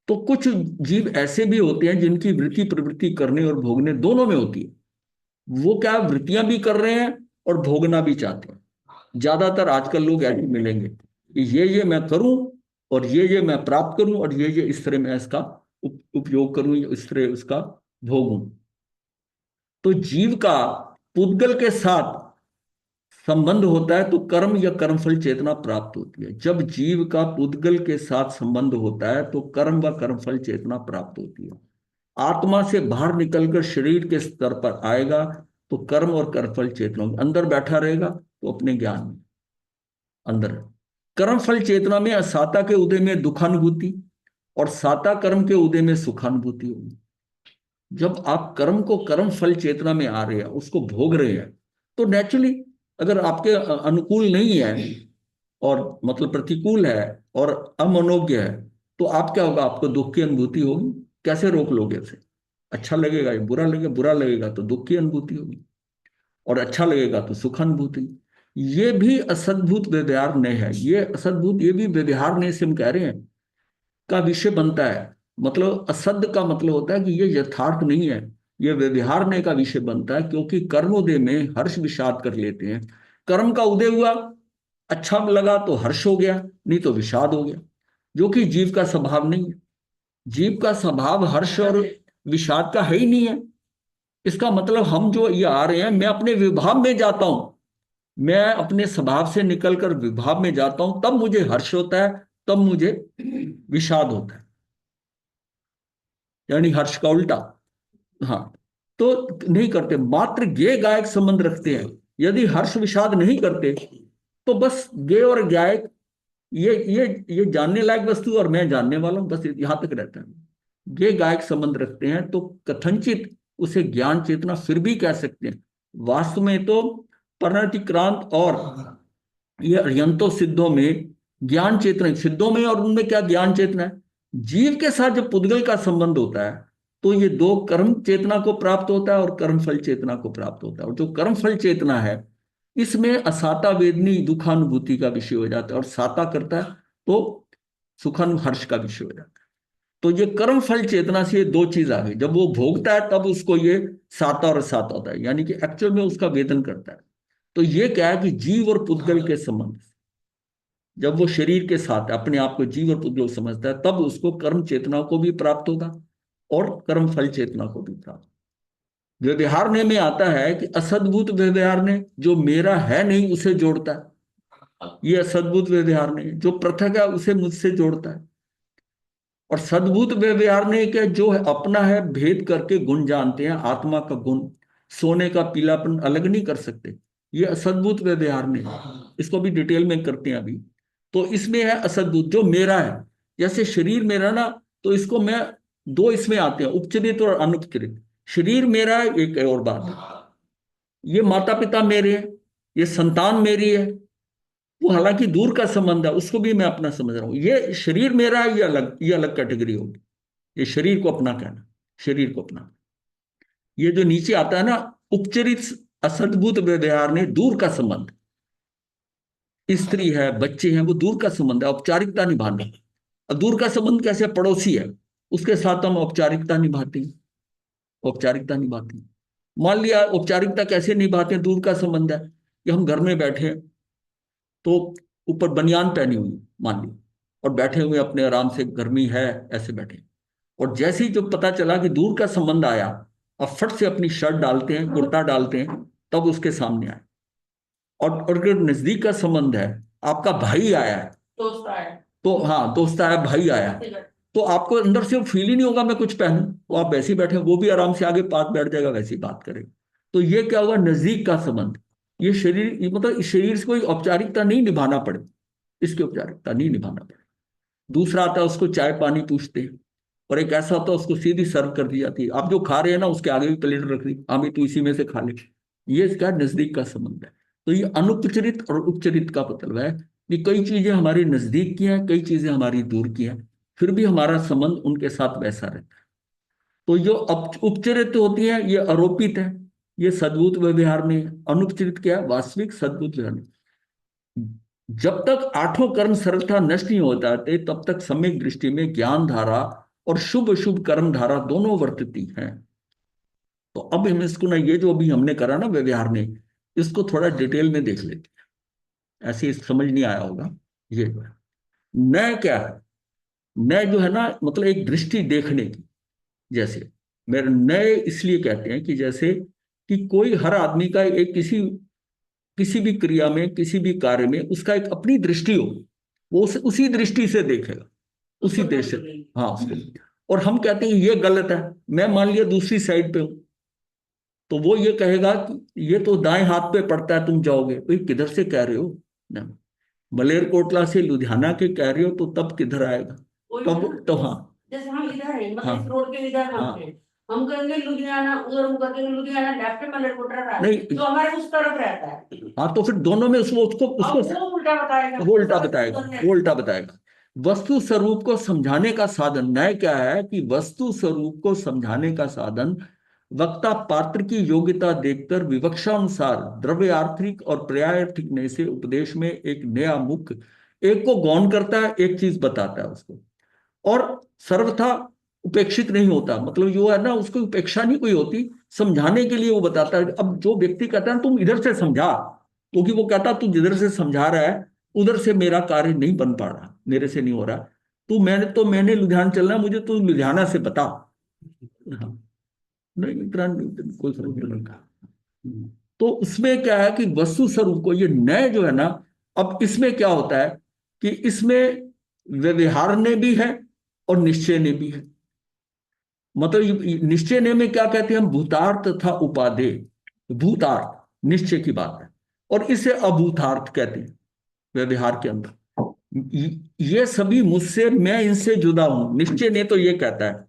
तो कुछ जीव ऐसे भी होते हैं जिनकी वृत्ति प्रवृत्ति करने और भोगने दोनों में होती है। वो क्या वृत्तियां भी कर रहे हैं और भोगना भी चाहते हैं। ज्यादातर आजकल लोग ऐसे मिलेंगे कि ये मैं करूं और ये मैं प्राप्त करूं और ये इस तरह मैं इसका उपयोग करूं, इस तरह उसका भोगूं। तो जीव का पुद्गल के साथ संबंध होता है तो कर्म या कर्मफल चेतना प्राप्त होती है। जब जीव का पुद्गल के साथ संबंध होता है तो कर्म व कर्मफल चेतना प्राप्त होती है। आत्मा से बाहर निकलकर शरीर के स्तर पर आएगा तो कर्म और कर्मफल चेतना, अंदर बैठा रहेगा तो अपने ज्ञान में अंदर। कर्मफल चेतना में असाता के उदय में दुखानुभूति और साता कर्म के उदय में सुखानुभूति होगी। जब आप कर्म को कर्म फल चेतना में आ रहे हैं, उसको भोग रहे हैं, तो नेचुरली अगर आपके अनुकूल नहीं है और मतलब प्रतिकूल है और अमनोज्ञ है तो आप क्या होगा, आपको दुख की अनुभूति होगी। कैसे रोक लोगे उसे? अच्छा लगेगा या बुरा लगेगा? बुरा लगेगा तो दुख की अनुभूति होगी और अच्छा लगेगा तो सुख अनुभूति। ये भी असद्भुत व्यवहार नहीं है। ये असद्भुत, ये भी व्यवहार नहीं से हम कह रहे हैं का विषय बनता है। मतलब असद का मतलब होता है कि ये यथार्थ नहीं है, ये व्यवहार का विषय बनता है। क्योंकि कर्मोदय में हर्ष विषाद कर लेते हैं। कर्म का उदय हुआ, अच्छा लगा तो हर्ष हो गया, नहीं तो विषाद हो गया, जो कि जीव का स्वभाव नहीं है। जीव का स्वभाव हर्ष और विषाद का है ही नहीं है। इसका मतलब हम जो ये आ रहे हैं, मैं अपने विभाव में जाता हूं, मैं अपने स्वभाव से निकलकर विभाव में जाता हूं, तब मुझे हर्ष होता है, तब मुझे विषाद होता है, यानी हर्ष का उल्टा। हाँ, तो नहीं करते, मात्र गे गायक संबंध रखते हैं। यदि हर्ष विषाद नहीं करते तो बस गे और गायक ये जानने लायक वस्तु और मैं जानने वाला हूं, बस यहां तक रहता है। गे गायक संबंध रखते हैं तो कथनचित उसे ज्ञान चेतना फिर भी कह सकते हैं। वास्तव में तो परिणतिक्रांत और ये अर्यंतो सिद्धों में ज्ञान चेतना, सिद्धों में और उनमें क्या ज्ञान चेतना है। जीव के साथ जब पुद्गल का संबंध होता है तो ये दो कर्म चेतना को प्राप्त होता है और कर्मफल चेतना को प्राप्त होता है। और जो कर्मफल चेतना है इसमें असाता वेदनी दुखानुभूति का विषय हो जाता है और साता करता है तो सुखानु हर्ष का विषय हो जाता है। तो ये कर्मफल चेतना से ये दो चीज आ गई। जब वो भोगता है तब उसको ये साता और साता होता है, यानी कि एक्चुअल में उसका वेदन करता है। तो ये क्या है कि जीव और पुद्गल के संबंध, जब वो शरीर के साथ अपने आप को जीव और पुद्गल समझता है तब उसको कर्म चेतना को भी प्राप्त होगा और कर्म फल चेतना को भी प्राप्त। व्यवहार ने में आता है कि असद्भुत व्यवहार ने जो मेरा है नहीं उसे जोड़ता है। ये असद्भुत व्यवहार ने जो पृथक है उसे मुझसे जोड़ता है। और सद्भुत व्यवहार ने क्या, जो है अपना है भेद करके गुण जानते हैं। आत्मा का गुण, सोने का पीलापन अलग नहीं कर सकते। ये असद्भुत व्यवहार ने, इसको भी डिटेल में करते हैं अभी। तो इसमें है असद्भुत जो मेरा है। जैसे शरीर मेरा ना, तो इसको मैं दो इसमें आते हैं, उपचरित और अनुपचरित। शरीर मेरा है एक और बात है, ये माता पिता मेरे हैं, ये संतान मेरी है, वो हालांकि दूर का संबंध है, उसको भी मैं अपना समझ रहा हूं। ये शरीर मेरा है, ये अलग कैटेगरी होगी। ये शरीर को अपना कहना, शरीर को अपना। ये जो नीचे आता है ना उपचरित असद्भुत व्यवहार ने दूर का संबंध, स्त्री है बच्चे हैं वो दूर का संबंध है, औपचारिकता निभाना। अब दूर का संबंध कैसे, पड़ोसी है उसके साथ हम औपचारिकता निभाते हैं, औपचारिकता निभाते हैं। मान लिया औपचारिकता कैसे निभाते हैं, दूर का संबंध है कि हम घर में बैठे हैं, तो ऊपर बनियान पहनी हुई मान ली, और बैठे हुए अपने आराम से, गर्मी है ऐसे बैठे, और जैसे ही जो पता चला कि दूर का संबंध आया, अब फट से अपनी शर्ट डालते हैं, कुर्ता डालते हैं, तब उसके सामने आए। और अगर नजदीक का संबंध है, आपका भाई आया है, दोस्त आया, तो हाँ दोस्त आया, भाई आया, तो आपको अंदर से फील ही नहीं होगा मैं कुछ पहनूं, तो आप वैसे ही बैठे, वो भी आराम से आगे पास बैठ जाएगा, वैसे ही बात करेगा। तो ये क्या हुआ, नजदीक का संबंध। ये शरीर, ये मतलब इस शरीर से कोई औपचारिकता नहीं निभाना पड़े, इसकी औपचारिकता नहीं निभाना पड़े। दूसरा आता है, उसको चाय पानी पूछते हैं, और एक ऐसा होता है उसको सीधी सर्व कर दी जाती है, आप जो खा रहे हैं ना उसके आगे भी प्लेट रख दी, हाँ भी तू इसी में से खा ले। ये इसका नजदीक का संबंध है। तो ये अनुपचरित और उपचरित का मतलब है कि कई चीजें हमारी नजदीक की हैं, कई चीजें हमारी दूर की हैं, फिर भी हमारा संबंध उनके साथ वैसा रहता है। तो जो उपचरित होती है ये आरोपित है, ये सद्भुत व्यवहार में है। अनुपचरित क्या है, वास्तविक सद्भुत व्यवहार में। जब तक आठों कर्म सर्वथा नष्ट नहीं हो जाते, तब तक सम्यक दृष्टि में ज्ञान धारा और शुभ शुभ कर्म धारा दोनों वर्तती हैं। तो अब हम इसको ना, ये जो अभी हमने करा ना व्यवहार ने, इसको थोड़ा डिटेल में देख लेते हैं, ऐसे समझ नहीं आया होगा। ये न क्या है, न जो है ना, मतलब एक दृष्टि देखने की। जैसे मेरे नए इसलिए कहते हैं कि जैसे कि कोई, हर आदमी का एक किसी किसी भी क्रिया में, किसी भी कार्य में उसका एक अपनी दृष्टि हो, वो उसी दृष्टि से देखेगा, उसी देश से। हाँ उसके लिए। और हम कहते हैं ये गलत है, मैं मान लिया दूसरी साइड पे हूं, तो वो ये कहेगा कि ये तो दाएं हाथ पे पड़ता है, तुम जाओगे, भाई किधर से कह रहे हो ना, मलेरकोटला से लुधियाना के कह रहे हो, तो तब किधर आएगा, तब तो हाँ जैसे हम इधर हैं, मतलब हाँ इस रोड के इधर हम हाँ हैं, हम कहेंगे लुधियाना, उधर हम कहेंगे लुधियाना, लेफ्ट में मलेरकोटला रहा है, नहीं, तो हमारे उस तरफ रहता है। हाँ तो फिर दोनों में उसको उसको अब उसको वो उल्टा बताएगा, वो उल्टा बताएगा, वो उल्टा बताएगा। वस्तु स्वरूप को समझाने का साधन न्याय क्या है कि वस्तु स्वरूप को समझाने का साधन वक्ता पात्र की योग्यता देखकर विवक्षा अनुसार द्रव्य आर्थिक और पर्यायार्थिक नय से उपदेश में एक नया मुख्य, एक को गौण करता है, एक चीज बताता है उसको, और सर्वथा उपेक्षित नहीं होता। मतलब जो है ना, उसको उपेक्षा नहीं कोई होती, समझाने के लिए वो बताता है। अब जो व्यक्ति कहता है तुम इधर से समझा, क्योंकि वो कहता तू जिधर से समझा रहा है उधर से मेरा कार्य नहीं बन पा रहा, मेरे से नहीं हो रहा, मैंने लुधियाना चलना, मुझे तू लुधियाना से बता। हाँ, नहीं इतना कोई फर्क नहीं पड़ता। तो उसमें क्या है कि वस्तु स्वरूप को, ये नए जो है ना, अब इसमें क्या होता है कि इसमें व्यवहार ने भी है और निश्चय ने भी है। मतलब निश्चय ने में क्या कहते हैं हम, भूतार्थ तथा उपादेय। भूतार्थ निश्चय की बात है, और इसे अभूतार्थ कहते हैं व्यवहार के अंदर। ये सभी मुझसे, मैं इनसे जुदा हूं। निश्चय ने तो ये कहता है,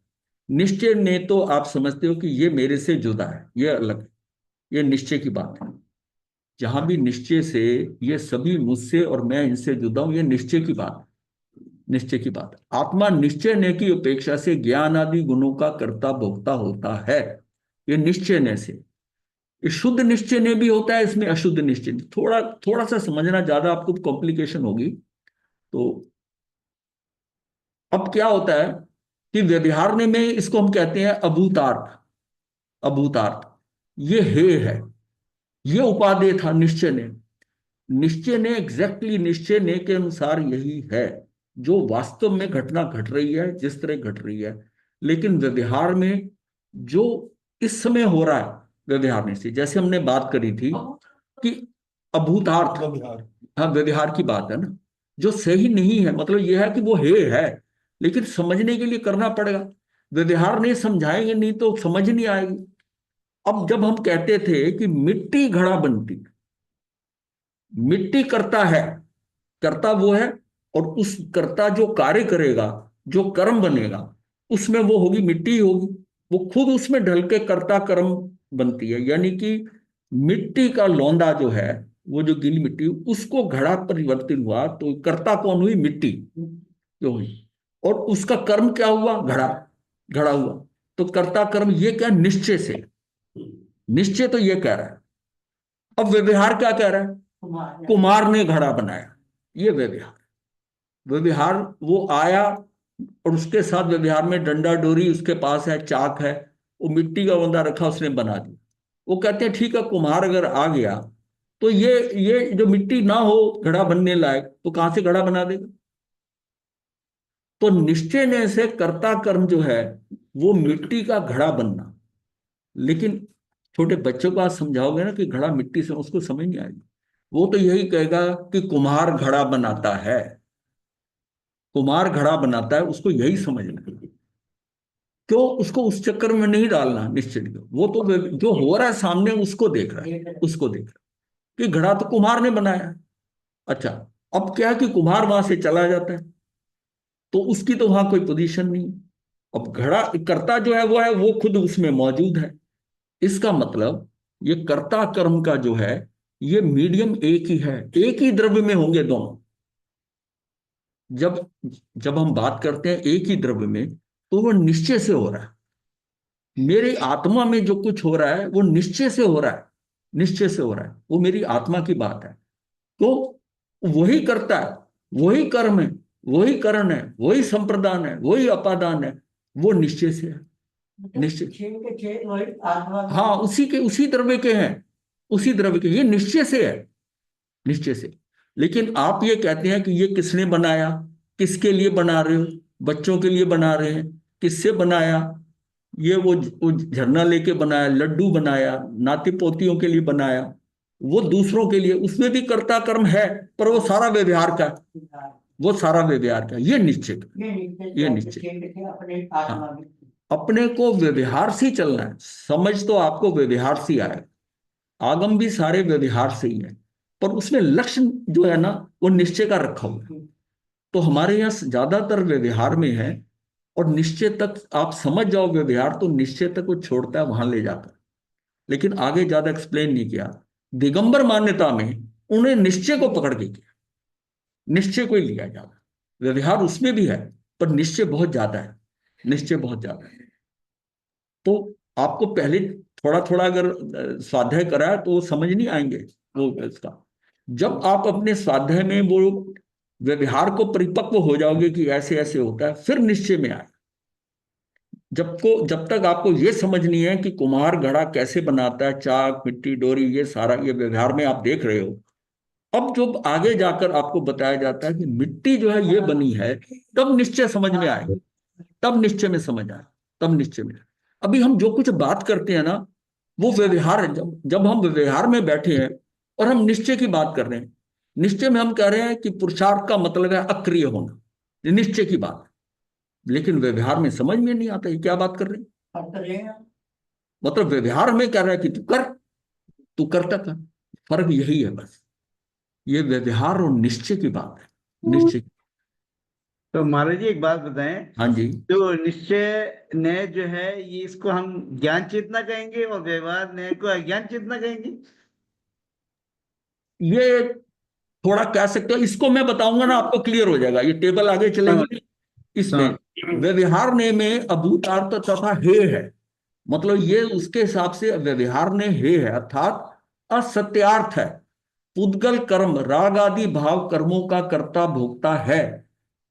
निश्चय ने तो आप समझते हो कि ये मेरे से जुदा है, ये अलग है, ये निश्चय की बात है। जहां भी निश्चय से, ये सभी मुझसे और मैं इनसे जुदा हूं, ये निश्चय की बात है, निश्चय की बात है। आत्मा निश्चय ने की अपेक्षा से ज्ञान आदि गुणों का कर्ता भोक्ता होता है, ये निश्चय ने से। ये शुद्ध निश्चय ने भी होता है, इसमें अशुद्ध निश्चय। थोड़ा थोड़ा सा समझना, ज्यादा आपको कॉम्प्लिकेशन होगी। तो अब क्या होता है कि व्यवहार ने में इसको हम कहते हैं अभूतार्थ। अभूतार्थ ये है, ये उपादेय था निश्चय ने। निश्चय ने एग्जैक्टली निश्चय ने के अनुसार यही है जो वास्तव में घटना घट रही है, जिस तरह घट रही है। लेकिन व्यवहार में जो इस समय हो रहा है, व्यवहार में से, जैसे हमने बात करी थी कि अभूतार्थ, व्यवहार। हाँ व्यवहार की बात है ना, जो सही नहीं है, मतलब यह है कि वो है, लेकिन समझने के लिए करना पड़ेगा। व्यवहार नहीं समझाएंगे नहीं तो समझ नहीं आएगी। अब जब हम कहते थे कि मिट्टी घड़ा बनती, मिट्टी करता है, कर्ता वो है, और उस कर्ता जो कार्य करेगा, जो कर्म बनेगा, उसमें वो होगी, मिट्टी होगी। वो खुद उसमें ढल के कर्ता कर्म बनती है। यानी कि मिट्टी का लौंदा जो है, वो जो गीली मिट्टी, उसको घड़ा परिवर्तित हुआ, तो कर्ता कौन हुई, मिट्टी जो हुई, और उसका कर्म क्या हुआ, घड़ा, घड़ा हुआ। तो कर्ता कर्म ये क्या, निश्चय से। निश्चय तो ये कह रहा है। अब व्यवहार क्या कह रहा है, कुम्हार ने घड़ा बनाया, ये व्यवहार। व्यवहार वो आया, और उसके साथ व्यवहार में डंडा डोरी उसके पास है, चाक है, वो मिट्टी का बंदा रखा, उसने बना दिया। वो कहते हैं ठीक है, कुम्हार अगर आ गया तो ये जो मिट्टी ना हो घड़ा बनने लायक, तो कहां से घड़ा बना देगा? तो निश्चय ने से कर्ता कर्म जो है वो मिट्टी का घड़ा बनना। लेकिन छोटे बच्चों को आप समझाओगे ना कि घड़ा मिट्टी से, उसको समझ नहीं आएगी। वो तो यही कहेगा कि कुम्हार घड़ा बनाता है, कुम्हार घड़ा बनाता है, उसको यही समझना है। क्यों? उसको उस चक्कर में नहीं डालना निश्चित को। वो तो जो हो रहा है सामने उसको देख रहा है, उसको देख रहा है कि घड़ा तो कुम्हार ने बनाया है। अच्छा, अब क्या है कि कुम्हार वहां से चला जाता है तो उसकी तो वहां कोई पोजीशन नहीं। अब घड़ा कर्ता जो है वो खुद उसमें मौजूद है। इसका मतलब ये कर्ता कर्म का जो है ये मीडियम एक ही है, एक ही द्रव्य में होंगे दोनों। जब जब हम बात करते हैं एक ही द्रव्य में, तो वो निश्चय से हो रहा है। मेरी आत्मा में जो कुछ हो रहा है वो निश्चय से हो रहा है, निश्चय से हो रहा है, वो मेरी आत्मा की बात है। तो वही करता है, वही कर्म है, वही करण है, वही संप्रदान है, वही अपादान है, वो निश्चय से है। निश्चय, छीन के छेद वही आत्मा में। हाँ, उसी द्रव्य के हैं, उसी द्रव्य के, ये निश्चय से है, निश्चय से। लेकिन आप ये कहते हैं कि ये किसने बनाया, किसके लिए बना रहे हो? बच्चों के लिए बना रहे हैं। किससे बनाया? ये वो झरना लेके बनाया, लड्डू बनाया, नाती पोतियों के लिए बनाया, वो दूसरों के लिए, उसमें भी कर्ता कर्म है, पर वो सारा व्यवहार का, वो सारा व्यवहार का, ये निश्चय का, ये निश्चय। छीन के अपने आत्मा हाँ, में। अपने को व्यवहार से चलना है। समझ तो आपको व्यवहार से आए, आगम भी सारे व्यवहार से ही है, पर उसमें लक्ष्य जो है ना वो निश्चय का रखा हुआ है। तो हमारे यहाँ ज्यादातर व्यवहार में है, और निश्चय तक आप समझ जाओ व्यवहार, तो निश्चय तक वो छोड़ता है वहां ले जाकर। लेकिन आगे ज्यादा एक्सप्लेन नहीं किया। दिगंबर मान्यता में उन्हें निश्चय को पकड़ के किया, निश्चय को ही लिया ज्यादा। व्यवहार उसमें भी है, पर निश्चय बहुत ज्यादा है, निश्चय बहुत ज्यादा है। तो आपको पहले थोड़ा थोड़ा अगर स्वाध्याय कराया तो वो समझ नहीं आएंगे वो इसका। जब आप अपने स्वाध्याय में वो व्यवहार को परिपक्व हो जाओगे कि ऐसे ऐसे होता है, फिर निश्चय में आए। जब तक आपको ये समझ नहीं है कि कुम्हार घड़ा कैसे बनाता है, चाक मिट्टी डोरी ये सारा ये व्यवहार में आप देख रहे हो। अब जब आगे जाकर आपको बताया जाता है कि मिट्टी जो है ये बनी है, तब निश्चय समझ में आएगा, तब निश्चय में समझ आए, तब निश्चय में। अभी हम जो कुछ बात करते हैं ना वो व्यवहार है। जब हम व्यवहार में बैठे हैं और हम निश्चय की बात कर रहे हैं, निश्चय में हम कह रहे हैं कि पुरुषार्थ का मतलब है अक्रिय होना, ये निश्चय की बात है। लेकिन व्यवहार में समझ में नहीं आता ये क्या बात कर रहे हैं। अब तो रहेगा। मतलब व्यवहार में कह रहा है कि तू कर, तू करता कर। फर्क यही है बस, ये व्यवहार और निश्चय की बात है, निश्चय। तो महाराज जी एक बात बताएं, हाँ जी, जो निश्चय न्याय जो है ये इसको हम ज्ञान चेतना कहेंगे और व्यवहार न्याय को अज्ञान चेतना कहेंगे? ये थोड़ा कह सकते हो, इसको मैं बताऊंगा ना आपको क्लियर हो जाएगा, ये टेबल आगे चलेगी। इसमें व्यवहार ने में अभूतार्थ तथा हे है, मतलब ये उसके हिसाब से व्यवहार ने हे है, अर्थात असत्यार्थ है। पुद्गल कर्म राग आदि भाव कर्मों का कर्ता भोक्ता है।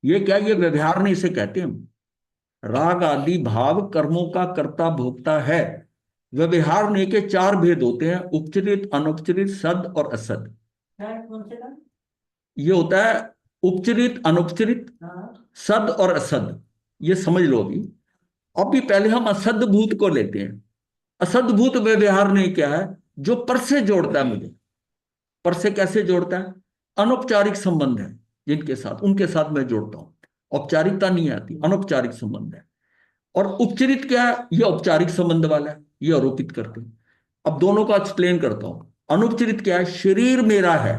ये क्या, ये व्यवहार ने इसे कहते हैं हम। राग आदि भाव कर्मों का कर्ता भोक्ता है। व्यवहार ने के चार भेद होते हैं, उपचरित अनौपचरित सद और असद। कौन से का? ये होता है उपचरित अनौपचरित हाँ। सद और असद, ये समझ लो। अभी पहले हम असद भूत को लेते हैं। असद भूत व्यवहार ने क्या है, जो पर से जोड़ता है मुझे। पर से कैसे जोड़ता है? अनौपचारिक संबंध है जिनके साथ, उनके साथ मैं जोड़ता हूं। औपचारिकता नहीं आती, अनौपचारिक संबंध है। और उपचरित क्या है, ये औपचारिक संबंध वाला है, ये आरोपित करते हैं। अब दोनों का एक्सप्लेन करता हूं। अनुपचरित क्या है, शरीर मेरा है,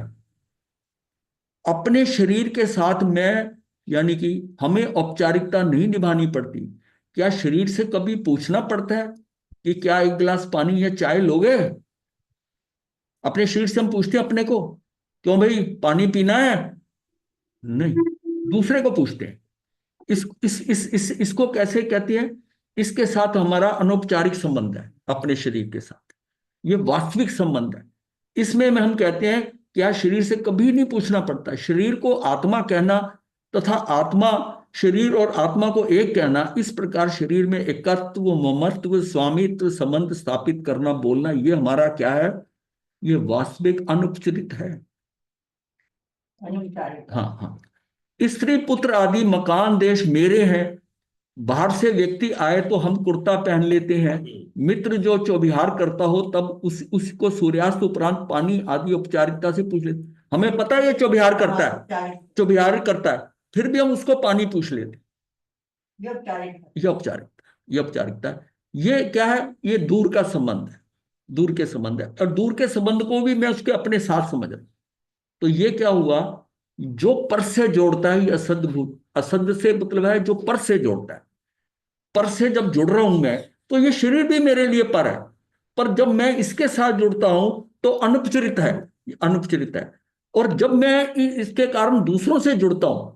अपने शरीर के साथ मैं, यानी कि हमें औपचारिकता नहीं निभानी पड़ती। क्या शरीर से कभी पूछना पड़ता है कि क्या एक गिलास पानी या चाय लोगे? अपने शरीर से हम पूछते हैं अपने को, क्यों भाई पानी पीना है? नहीं, दूसरे को पूछते हैं। इसको कैसे कहते हैं? इसके साथ हमारा अनौपचारिक संबंध है अपने शरीर के साथ, ये वास्तविक संबंध है। इसमें में हम कहते हैं क्या शरीर से कभी नहीं पूछना पड़ता। शरीर को आत्मा कहना तथा आत्मा शरीर और आत्मा को एक कहना, इस प्रकार शरीर में एकत्व, ममत्व, स्वामित्व संबंध स्थापित करना, बोलना, ये हमारा क्या है? ये वास्तविक अनुपचरित है। अनुविचारित। हाँ हाँ। स्त्री पुत्र आदि मकान देश मेरे हैं। बाहर से व्यक्ति आए तो हम कुर्ता पहन लेते हैं। मित्र जो चौबिहार करता हो तब उसको सूर्यास्त उपरांत पानी आदि औपचारिकता से पूछ लेते। हमें पता है ये चौबिहार करता है, चौबिहार करता है, फिर भी हम उसको पानी पूछ लेते। ये औपचारिक है। ये औपचारिकता, ये औपचारिकता है। ये क्या है? ये दूर का संबंध है, दूर के संबंध है। और दूर के संबंध को भी मैं उसके अपने साथ समझ रहा हूं। तो ये क्या हुआ? जो पर से जोड़ता है, ये असदभूत, असद से मतलब है जो पर से जोड़ता है। पर से जब जुड़ रहा हूं मैं, तो ये शरीर भी मेरे लिए पर है। पर जब मैं इसके साथ जुड़ता हूं तो अनुपचरित है, अनुपचरित है। और जब मैं इसके कारण दूसरों से जुड़ता हूं,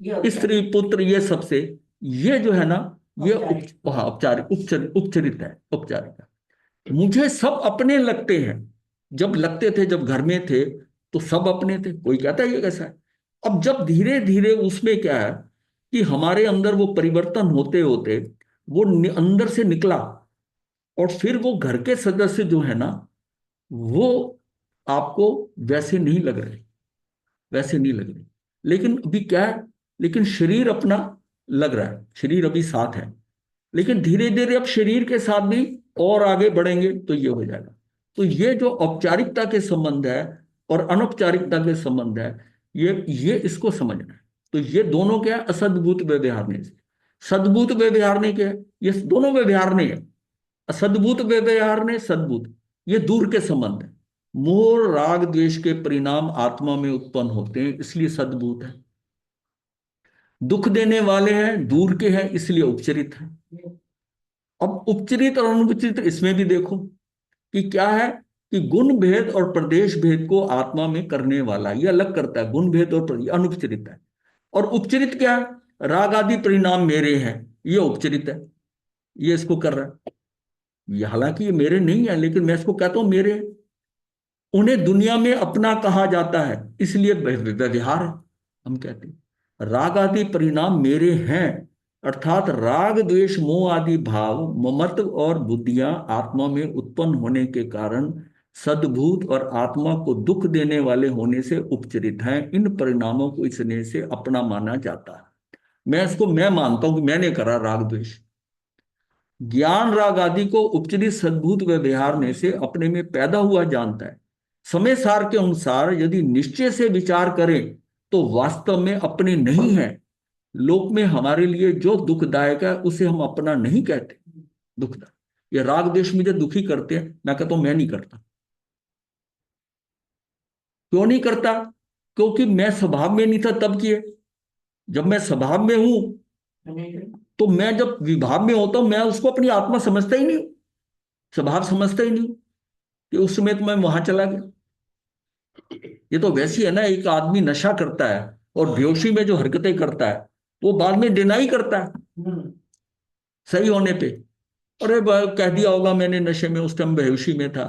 ये स्त्री पुत्र ये सबसे, ये जो है ना, ये औपचारिक। हाँ औपचारिक, उपचरित है, औपचारिक है। मुझे सब अपने लगते हैं। जब लगते थे, जब घर में थे तो सब अपने थे। कोई कहता है ये कैसा है? अब जब धीरे धीरे उसमें क्या है कि हमारे अंदर वो परिवर्तन होते होते वो अंदर से निकला, और फिर वो घर के सदस्य जो है ना, वो आपको वैसे नहीं लग रहे, वैसे नहीं लग रहे। लेकिन अभी क्या है? लेकिन शरीर अपना लग रहा है, शरीर अभी साथ है। लेकिन धीरे धीरे अब शरीर के साथ भी और आगे बढ़ेंगे तो ये हो जाएगा। तो ये जो औपचारिकता के संबंध है और अनौपचारिकता के संबंध है, ये इसको समझना है। तो ये दोनों क्या है? असद्भूत व्यवहारने से। सद्भूत व्यवहारने क्या है? ये दोनों व्यवहारने है। असद्भूत व्यवहारने, सद्भूत, ये दूर के संबंध है। मोह राग द्वेष के परिणाम आत्मा में उत्पन्न होते हैं, इसलिए सद्भूत है। दुख देने वाले हैं, दूर के हैं, इसलिए उपचरित है। अब उपचरित और अनुपचरित इसमें भी देखो कि क्या है कि गुण भेद और प्रदेश भेद को आत्मा में करने वाला ये अलग करता है। गुण भेद और अनुपचरित है। और उपचरित क्या है? राग आदि परिणाम मेरे हैं, ये उपचरित है, ये इसको कर रहा है। ये हालांकि ये मेरे नहीं है, लेकिन मैं इसको कहता हूं मेरे हैं। उन्हें दुनिया में अपना कहा जाता है, इसलिए व्यवहार है। हम कहते हैं राग आदि परिणाम मेरे हैं, अर्थात राग द्वेष मोह आदि भाव, ममत्व और बुद्धियां आत्मा में उत्पन्न होने के कारण सद्भूत और आत्मा को दुख देने वाले होने से उपचरित हैं। इन परिणामों को इसने से अपना माना जाता है। मैं इसको मैं मानता हूं कि मैंने करा राग द्वेष। ज्ञान राग आदि को उपचरित सद्भूत व्यवहारने से अपने में पैदा हुआ जानता है। समय सार के अनुसार यदि निश्चय से विचार करें तो वास्तव में अपने नहीं है। लोक में हमारे लिए जो दुखदायक है उसे हम अपना नहीं कहते। दुखदायक, ये राग द्वेष मुझे दुखी करते हैं, मैं कहता हूं मैं नहीं करता। क्यों नहीं करता? क्योंकि मैं स्वभाव में नहीं था तब किए। जब मैं स्वभाव में हूं तो मैं जब विभाव में होता हूं, मैं उसको अपनी आत्मा समझता ही नहीं हूं, स्वभाव समझता ही नहीं हूं कि उस समय तो मैं वहां चला गया। ये तो वैसी है ना, एक आदमी नशा करता है और बेहोशी में जो हरकतें करता है वो बाद में डिनाई करता है सही होने पे। अरे कह दिया होगा मैंने नशे में, उस टाइम बेहोशी में था,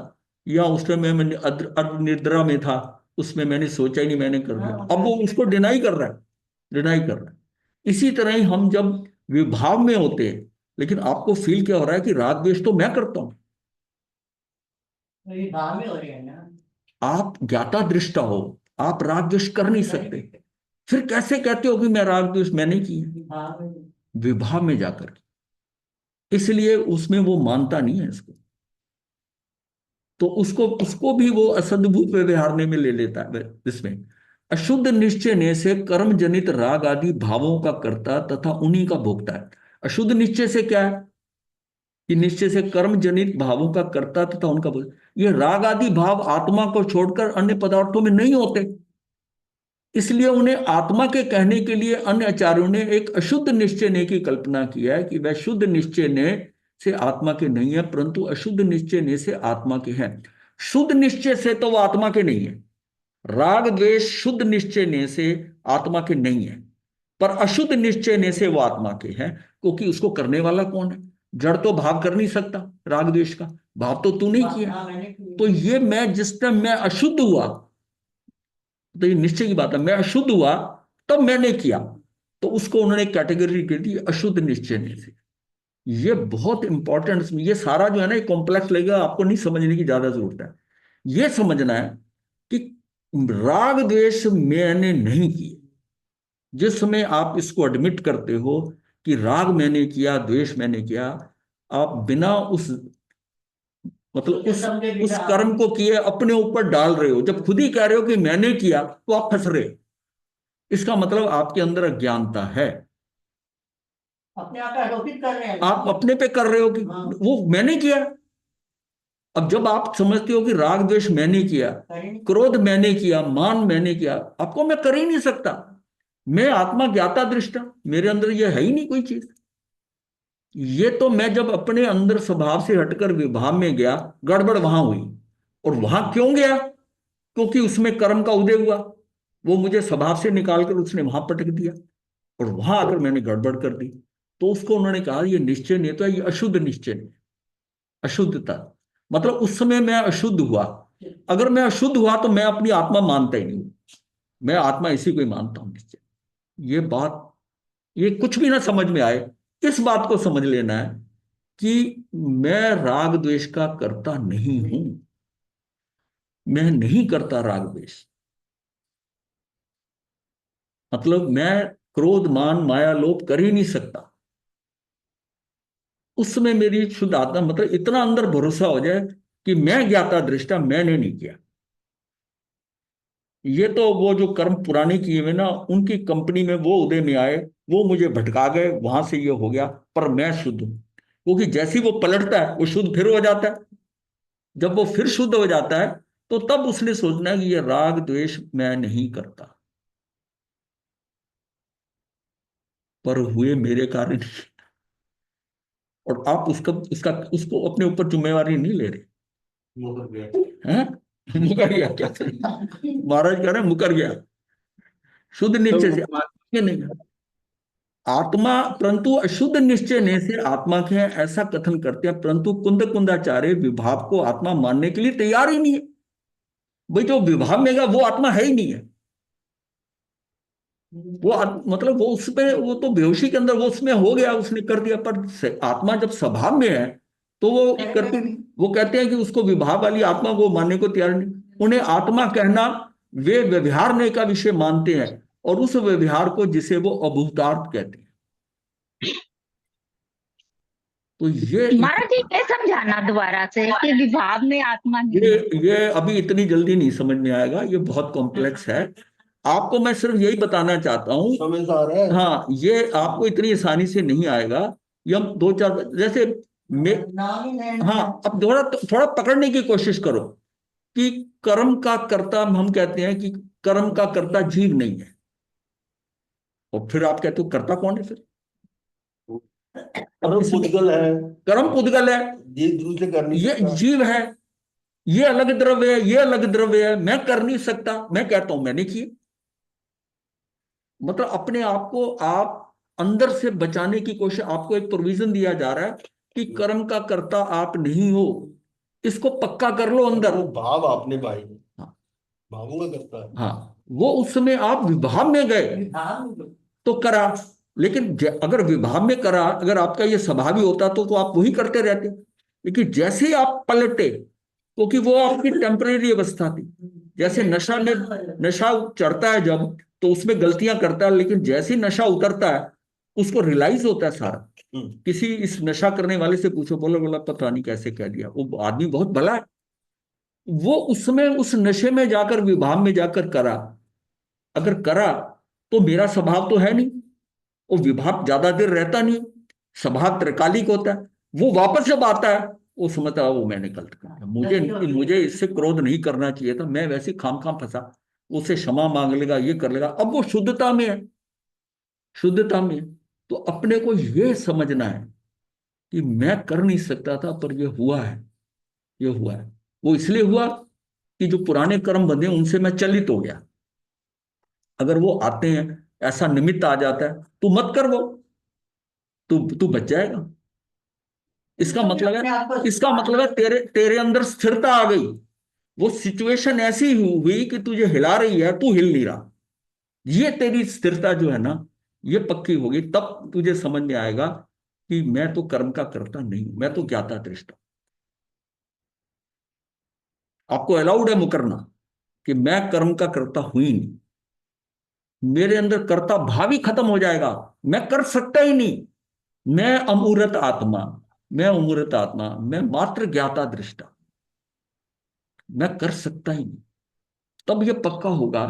या उस टाइम मैंने अर्ध निद्रा में था, उसमें मैंने सोचा ही नहीं, मैंने कर दिया। अब वो उसको डिनाई कर रहा है, डिनाई कर रहा है। इसी तरह ही हम जब विभाव में होते हैं, लेकिन आपको फील क्या हो रहा है कि राग द्वेष तो मैं करता हूं। विभाव में हो रही है ना। आप ज्ञाता दृष्टा हो, आप राग द्वेष कर नहीं सकते, फिर कैसे कहते हो कि मैं राग द्वेष मैंने की? विभाव में जाकर, इसलिए उसमें वो मानता नहीं है इसको। तो उसको भी वो असद्भूत व्यवहारने में ले लेता है। इसमें अशुद्ध निश्चय ने से कर्म जनित राग आदि भावों का करता तथा उन्हीं का भोगता है। अशुद्ध निश्चय से क्या है कि निश्चय से कर्म जनित भावों का करता तथा उनका भोगता। ये राग आदि भाव आत्मा को छोड़कर अन्य पदार्थों में नहीं होते, इसलिए उन्हें आत्मा के कहने के लिए अन्य आचार्यों ने एक अशुद्ध निश्चय ने की कल्पना किया है कि वह शुद्ध निश्चय ने से आत्मा के नहीं है, परंतु अशुद्ध निश्चय ने से आत्मा के हैं। शुद्ध निश्चय से तो वो आत्मा के नहीं है। राग द्वेष शुद्ध निश्चय ने से आत्मा के नहीं है, पर अशुद्ध निश्चय ने से वो आत्मा के हैं, क्योंकि उसको करने वाला कौन है? जड़ तो भाव कर नहीं सकता, राग द्वेष का भाव तो तू नहीं किया। तो ये मैं जिस टाइम मैं अशुद्ध हुआ, तो ये निश्चय की बात है, मैं अशुद्ध हुआ तब मैंने किया, तो उसको उन्होंने कैटेगरी दे दी अशुद्ध निश्चय से। ये बहुत इंपॉर्टेंट, ये सारा जो है ना, ये कॉम्प्लेक्स लगेगा, आपको नहीं समझने की ज्यादा जरूरत है। ये समझना है कि राग द्वेष मैंने नहीं किए। जिस समय आप इसको एडमिट करते हो कि राग मैंने किया, द्वेष मैंने किया, आप बिना उस मतलब उस कर्म को किए अपने ऊपर डाल रहे हो। जब खुद ही कह रहे हो कि मैंने किया, तो आप फंस रहे हो। इसका मतलब आपके अंदर अज्ञानता है, अपने आप आरोपित कर रहे हैं। आप अपने पे कर रहे हो कि हाँ। वो मैंने किया। अब जब आप समझते हो कि राग द्वेष मैंने किया, क्रोध मैंने किया, मान मैंने किया, आपको मैं कर ही नहीं सकता। मैं आत्मा ज्ञाता दृष्टा, मेरे अंदर ये है ही नहीं कोई चीज। ये तो मैं जब अपने अंदर स्वभाव से हटकर विभाव में गया, गड़बड़ वहां हुई। और वहां क्यों गया? क्योंकि उसमें कर्म का उदय हुआ, वो मुझे स्वभाव से निकालकर उसने वहां पटक दिया, और वहां आकर मैंने गड़बड़ कर दी। तो उसको उन्होंने कहा ये निश्चय नहीं, तो ये अशुद्ध निश्चय नहीं, अशुद्धता। मतलब उस समय मैं अशुद्ध हुआ। अगर मैं अशुद्ध हुआ तो मैं अपनी आत्मा मानता ही नहीं, मैं आत्मा इसी को ही मानता हूं निश्चय। ये बात, ये कुछ भी ना समझ में आए, इस बात को समझ लेना है कि मैं राग द्वेष का करता नहीं हूं। मैं नहीं करता राग द्वेष, मतलब मैं क्रोध मान माया लोभ कर ही नहीं सकता। उस समय मेरी शुद्ध आत्मा, मतलब इतना अंदर भरोसा हो जाए कि मैं ज्ञाता दृष्टा, मैंने नहीं किया। ये तो वो जो कर्म पुराने किए हुए ना, उनकी कंपनी में वो उदय में आए, वो मुझे भटका गए, वहां से ये हो गया। पर मैं शुद्ध हूं, क्योंकि जैसे ही वो पलटता है वो शुद्ध फिर हो जाता है। जब वो फिर शुद्ध हो जाता है तो तब उसने सोचना है कि ये राग द्वेष मैं नहीं करता, पर हुए मेरे कारण ही। और आप उसका उसका उसको अपने ऊपर जिम्मेवारी नहीं ले रहे मुकर गया। हैं। मुकर गया क्या? महाराज कह रहे हैं मुकर गया शुद्ध निश्चय से। ये नहीं है आत्मा, परंतु अशुद्ध निश्चय ने से आत्मा के ऐसा कथन करते हैं, परंतु कुंद कुंदाचार्य विभाव को आत्मा मानने के लिए तैयार ही नहीं है। भाई जो विभाव में गया वो आत्मा है ही नहीं है। वो मतलब वो उसमें, वो तो बेहोशी के अंदर वो उसमें हो गया, उसने कर दिया। पर आत्मा जब स्वभाव में है तो वो करते, वो कहते हैं कि उसको विभाव वाली आत्मा को मानने को तैयार नहीं। उन्हें आत्मा कहना वे व्यवहारने का विषय मानते हैं, और उस व्यवहार को जिसे वो अभूतार्थ कहते हैं। तो महाराज जी ये समझाना दोबारा से कि विभाव में आत्मा नहीं। ये अभी इतनी जल्दी नहीं समझ में आएगा, ये बहुत कॉम्प्लेक्स है। आपको मैं सिर्फ यही बताना चाहता हूँ, समझ आ रहा है। हाँ, ये आपको इतनी आसानी से नहीं आएगा। ये हम दो चार जैसे नाम ही नहीं। हाँ, अब थोड़ा पकड़ने की कोशिश करो कि कर्म का कर्ता, हम कहते हैं कि कर्म का कर्ता जीव नहीं है, और फिर आप कहते हो कर्ता कौन है फिर? कर्म पुद्गल है, कर्म पुद्गल है, ये दूसरे कर नहीं ये सकता। जीव है, ये अलग द्रव्य है, ये अलग द्रव्य है, मैं कर नहीं सकता। मैं कहता हूं मैंने किए। मतलब अपने आप को आप अंदर से बचाने की कोशिश, आपको एक प्रोविजन दिया जा रहा है कि कर्म का कर्ता आप नहीं हो, इसको पक्का कर लो अंदर। वो भाव आपने भाई, हाँ, भावों का करता है। हाँ, वो उस समय आप विभाव में गए तो करा, लेकिन अगर विभाव में करा, अगर आपका ये स्वभाव ही होता तो आप वही करते रहते। लेकिन जैसे ही आप पलटे, क्योंकि वो आपकी टेम्परेरी अवस्था थी। जैसे नशा में, नशा चढ़ता है जब, तो उसमें गलतियां करता है, लेकिन जैसे ही नशा उतरता है उसको रियलाइज होता है सारा। किसी इस नशा करने वाले से पूछो, बोला बोला पता नहीं कैसे कह दिया, वो आदमी बहुत भला है। वो उसमें उस नशे में जाकर, विभाव में जाकर करा। अगर करा तो मेरा स्वभाव तो है नहीं, वो विभाव ज्यादा देर रहता नहीं, स्वभाव त्रिकालिक होता है। वो वापस जब आता है वो समझता है वो मैंने गलत कर दिया, मुझे इससे क्रोध नहीं करना चाहिए था, मैं वैसे खाम खाम फंसा। उसे क्षमा मांग लेगा, ये कर लेगा। अब वो शुद्धता में है, शुद्धता में। तो अपने को ये समझना है कि मैं कर नहीं सकता था, पर ये हुआ है, ये हुआ है। वो इसलिए हुआ कि जो पुराने कर्म बंधे उनसे मैं चलित हो गया। अगर वो आते हैं, ऐसा निमित्त आ जाता है, तू मत कर, वो तू बच जाएगा। इसका मतलब है तेरे तेरे अंदर स्थिरता आ गई। वो सिचुएशन ऐसी हुई कि तुझे हिला रही है, तू हिल नहीं रहा। ये तेरी स्थिरता जो है ना, ये पक्की होगी, तब तुझे समझ में आएगा कि मैं तो कर्म का करता नहीं हूं, मैं तो ज्ञाता दृष्टा। आपको अलाउड है मुकरना कि मैं कर्म का करता हूं ही नहीं, मेरे अंदर कर्ता भाव ही खत्म हो जाएगा, मैं कर सकता ही नहीं। मैं अमूर्त आत्मा, मैं अमूर्त आत्मा, मैं मात्र ज्ञाता दृष्टा, मैं कर सकता ही नहीं। तब यह पक्का होगा।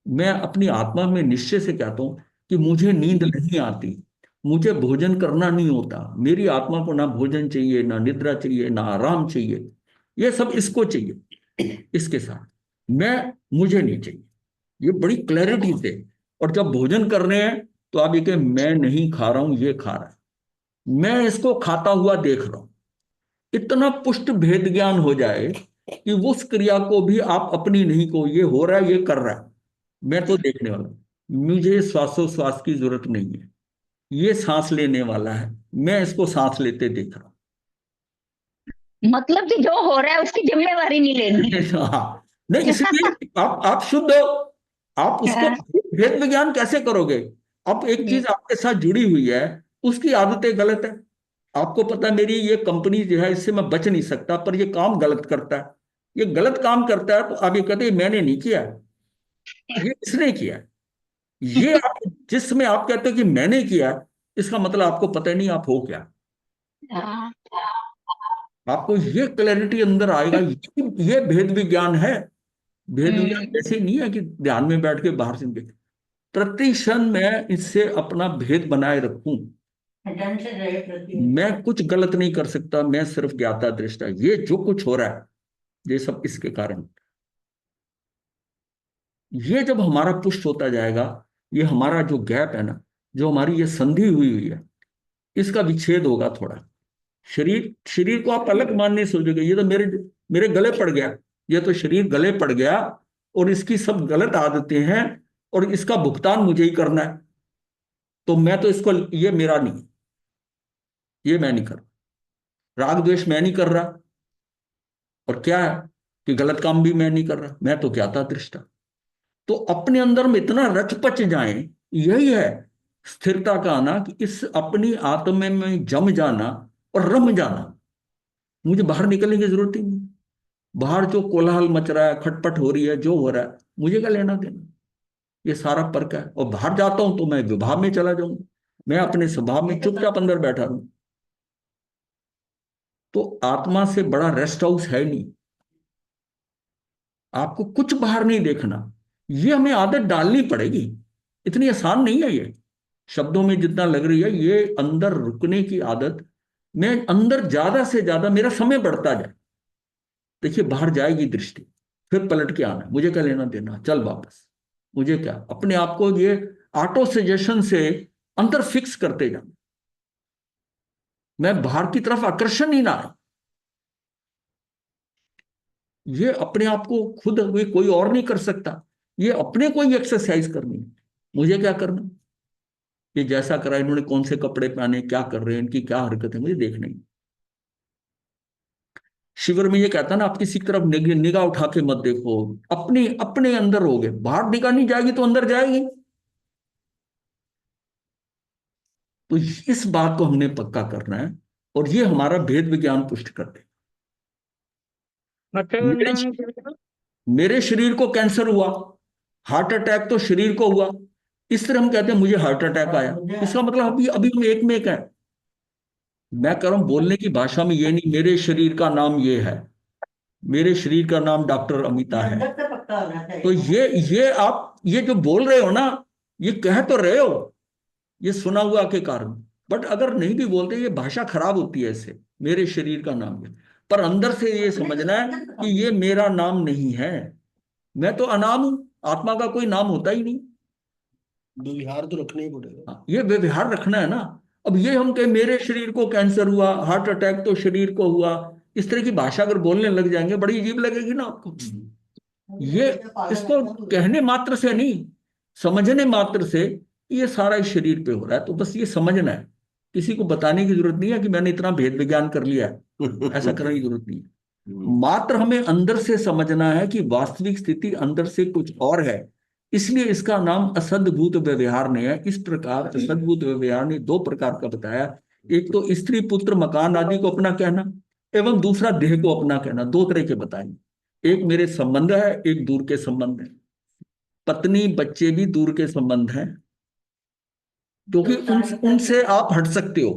मैं अपनी आत्मा में निश्चय से कहता हूं कि मुझे नींद नहीं आती, मुझे भोजन करना नहीं होता, मेरी आत्मा को ना भोजन चाहिए, ना निद्रा चाहिए, ना आराम चाहिए, ये सब इसको चाहिए, इसके साथ मुझे नहीं चाहिए। ये बड़ी क्लैरिटी से। और जब भोजन कर रहे हैं तो आप ये कहें मैं नहीं खा रहा हूं, ये खा रहा है, मैं इसको खाता हुआ देख रहा हूं। इतना पुष्ट भेद ज्ञान हो जाए कि उस क्रिया को भी आप अपनी नहीं को, ये हो रहा है, ये कर रहा है, मैं तो देखने वाला हूं। मुझे श्वासोश्वास की जरूरत नहीं है, ये सांस लेने वाला है, मैं इसको सांस लेते देख रहा मतलब कि जो हो रहा है उसकी जिम्मेवारी नहीं लेनी। हूं। हाँ, नहीं, इसलिए आप शुद्ध हो। आप उसको भेद विज्ञान कैसे करोगे? अब एक चीज आपके साथ जुड़ी हुई है, उसकी आदतें गलत है। आपको पता है मेरी ये कंपनी जो है, इससे मैं बच नहीं सकता, पर ये काम गलत करता है, ये गलत काम करता है, तो आप ये कहते हैं मैंने नहीं किया, ये इसने किया। ये आप जिसमें आप कहते हो कि मैंने किया, इसका मतलब आपको पता ही नहीं आप हो क्या। हाँ। आपको ये क्लैरिटी अंदर आएगा, ये भेद विज्ञान है। भेद विज्ञान ऐसे नहीं है कि ध्यान में बैठ के बाहर से देख, प्रति क्षण मैं इससे अपना भेद बनाए रखूं। टेंशन रहे प्रति। मैं कुछ गलत नहीं कर सकता, मैं सिर्फ ज्ञाता दृष्टा। ये जो कुछ हो रहा है ये सब इसके कारण। ये जब हमारा पुष्ट होता जाएगा, ये हमारा जो गैप है ना, जो हमारी ये संधि हुई हुई है, इसका विच्छेद होगा थोड़ा। शरीर को आप अलग मानने सोचोगे, ये तो मेरे मेरे गले पड़ गया, ये तो शरीर गले पड़ गया और इसकी सब गलत आदतें हैं और इसका भुगतान मुझे ही करना है, तो मैं तो इसको, ये मेरा नहीं, ये मैं नहीं कर रहा, राग द्वेष मैं नहीं कर रहा, और क्या है कि गलत काम भी मैं नहीं कर रहा, मैं तो ज्ञाता दृष्टा। तो अपने अंदर में इतना रच पच जाए, यही है स्थिरता का आना, कि इस अपनी आत्मा में जम जाना और रम जाना। मुझे बाहर निकलने की जरूरत ही नहीं। बाहर जो कोलाहल मच रहा है, खटपट हो रही है, जो हो रहा है, मुझे क्या लेना देना, ये सारा फर्क है। और बाहर जाता हूं तो मैं विभाव में चला जाऊंगा, मैं अपने स्वभाव में चुपचाप अंदर बैठा रहूं। तो आत्मा से बड़ा रेस्ट हाउस है नहीं। आपको कुछ बाहर नहीं देखना, ये हमें आदत डालनी पड़ेगी। इतनी आसान नहीं है ये, शब्दों में जितना लग रही है, ये अंदर रुकने की आदत। मैं अंदर ज्यादा से ज्यादा, मेरा समय बढ़ता जाए। देखिए बाहर जाएगी दृष्टि, फिर पलट के आना, मुझे क्या लेना देना, चल वापस, मुझे क्या। अपने आप को ये ऑटो सजेशन से अंदर फिक्स करते जाना, मैं बाहर की तरफ आकर्षण ही ना आए। ये अपने आप को खुद कोई और नहीं कर सकता, ये अपने को ही एक्सरसाइज करनी है। मुझे क्या करना, ये जैसा करा, इन्होंने कौन से कपड़े पहने, क्या कर रहे हैं, इनकी क्या हरकत है, मुझे देखना ही। शिविर में ये कहता ना, आप किसी की तरफ निगाह उठा के मत देखो, अपने अपने अंदर होगे। बाहर निगाह नहीं जाएगी तो अंदर जाएगी। तो इस बात को हमने पक्का करना है, और ये हमारा भेद विज्ञान पुष्ट कर दे। मेरे शरीर को कैंसर हुआ, हार्ट अटैक तो शरीर को हुआ, इस तरह हम कहते हैं मुझे हार्ट अटैक आया, इसका मतलब अभी अभी हम एक में एक है। मैं कह रहा हूं बोलने की भाषा में, ये नहीं मेरे शरीर का नाम ये है, मेरे शरीर का नाम डॉक्टर अमिता है। अंदर से पक्का होना चाहिए। तो ये आप ये जो बोल रहे हो ना, ये कह तो रहे हो, ये सुना हुआ के कारण। बट अगर नहीं भी बोलते, ये भाषा खराब होती है इससे, मेरे शरीर का नाम है। पर अंदर से ये समझना है कि ये मेरा नाम नहीं है, मैं तो अनाम हूं, आत्मा का कोई नाम होता ही नहीं। व्यवहार तो रखना ही पड़ेगा। ये व्यवहार रखना है ना। अब ये हम कहे मेरे शरीर को कैंसर हुआ, हार्ट अटैक तो शरीर को हुआ, इस तरह की भाषा अगर बोलने लग जाएंगे, बड़ी अजीब लगेगी ना आपको। ये इसको कहने मात्र से नहीं, समझने मात्र से ये सारा इस शरीर पे हो रहा है। तो बस ये समझना है, किसी को बताने की जरूरत नहीं है कि मैंने इतना भेद विज्ञान कर लिया है, ऐसा करने की जरूरत नहीं है। मात्र हमें अंदर से समझना है कि वास्तविक स्थिति अंदर से कुछ और है, इसलिए इसका नाम असद्भूत व्यवहार ने है। इस प्रकार असद्भूत व्यवहार ने दो प्रकार का बताया, एक तो स्त्री पुत्र मकान आदि को अपना कहना, एवं दूसरा देह को अपना कहना। दो तरह के बताएंगे, एक मेरे संबंध है, एक दूर के संबंध है। पत्नी बच्चे भी दूर के संबंध हैं, क्योंकि उनसे आप हट सकते हो।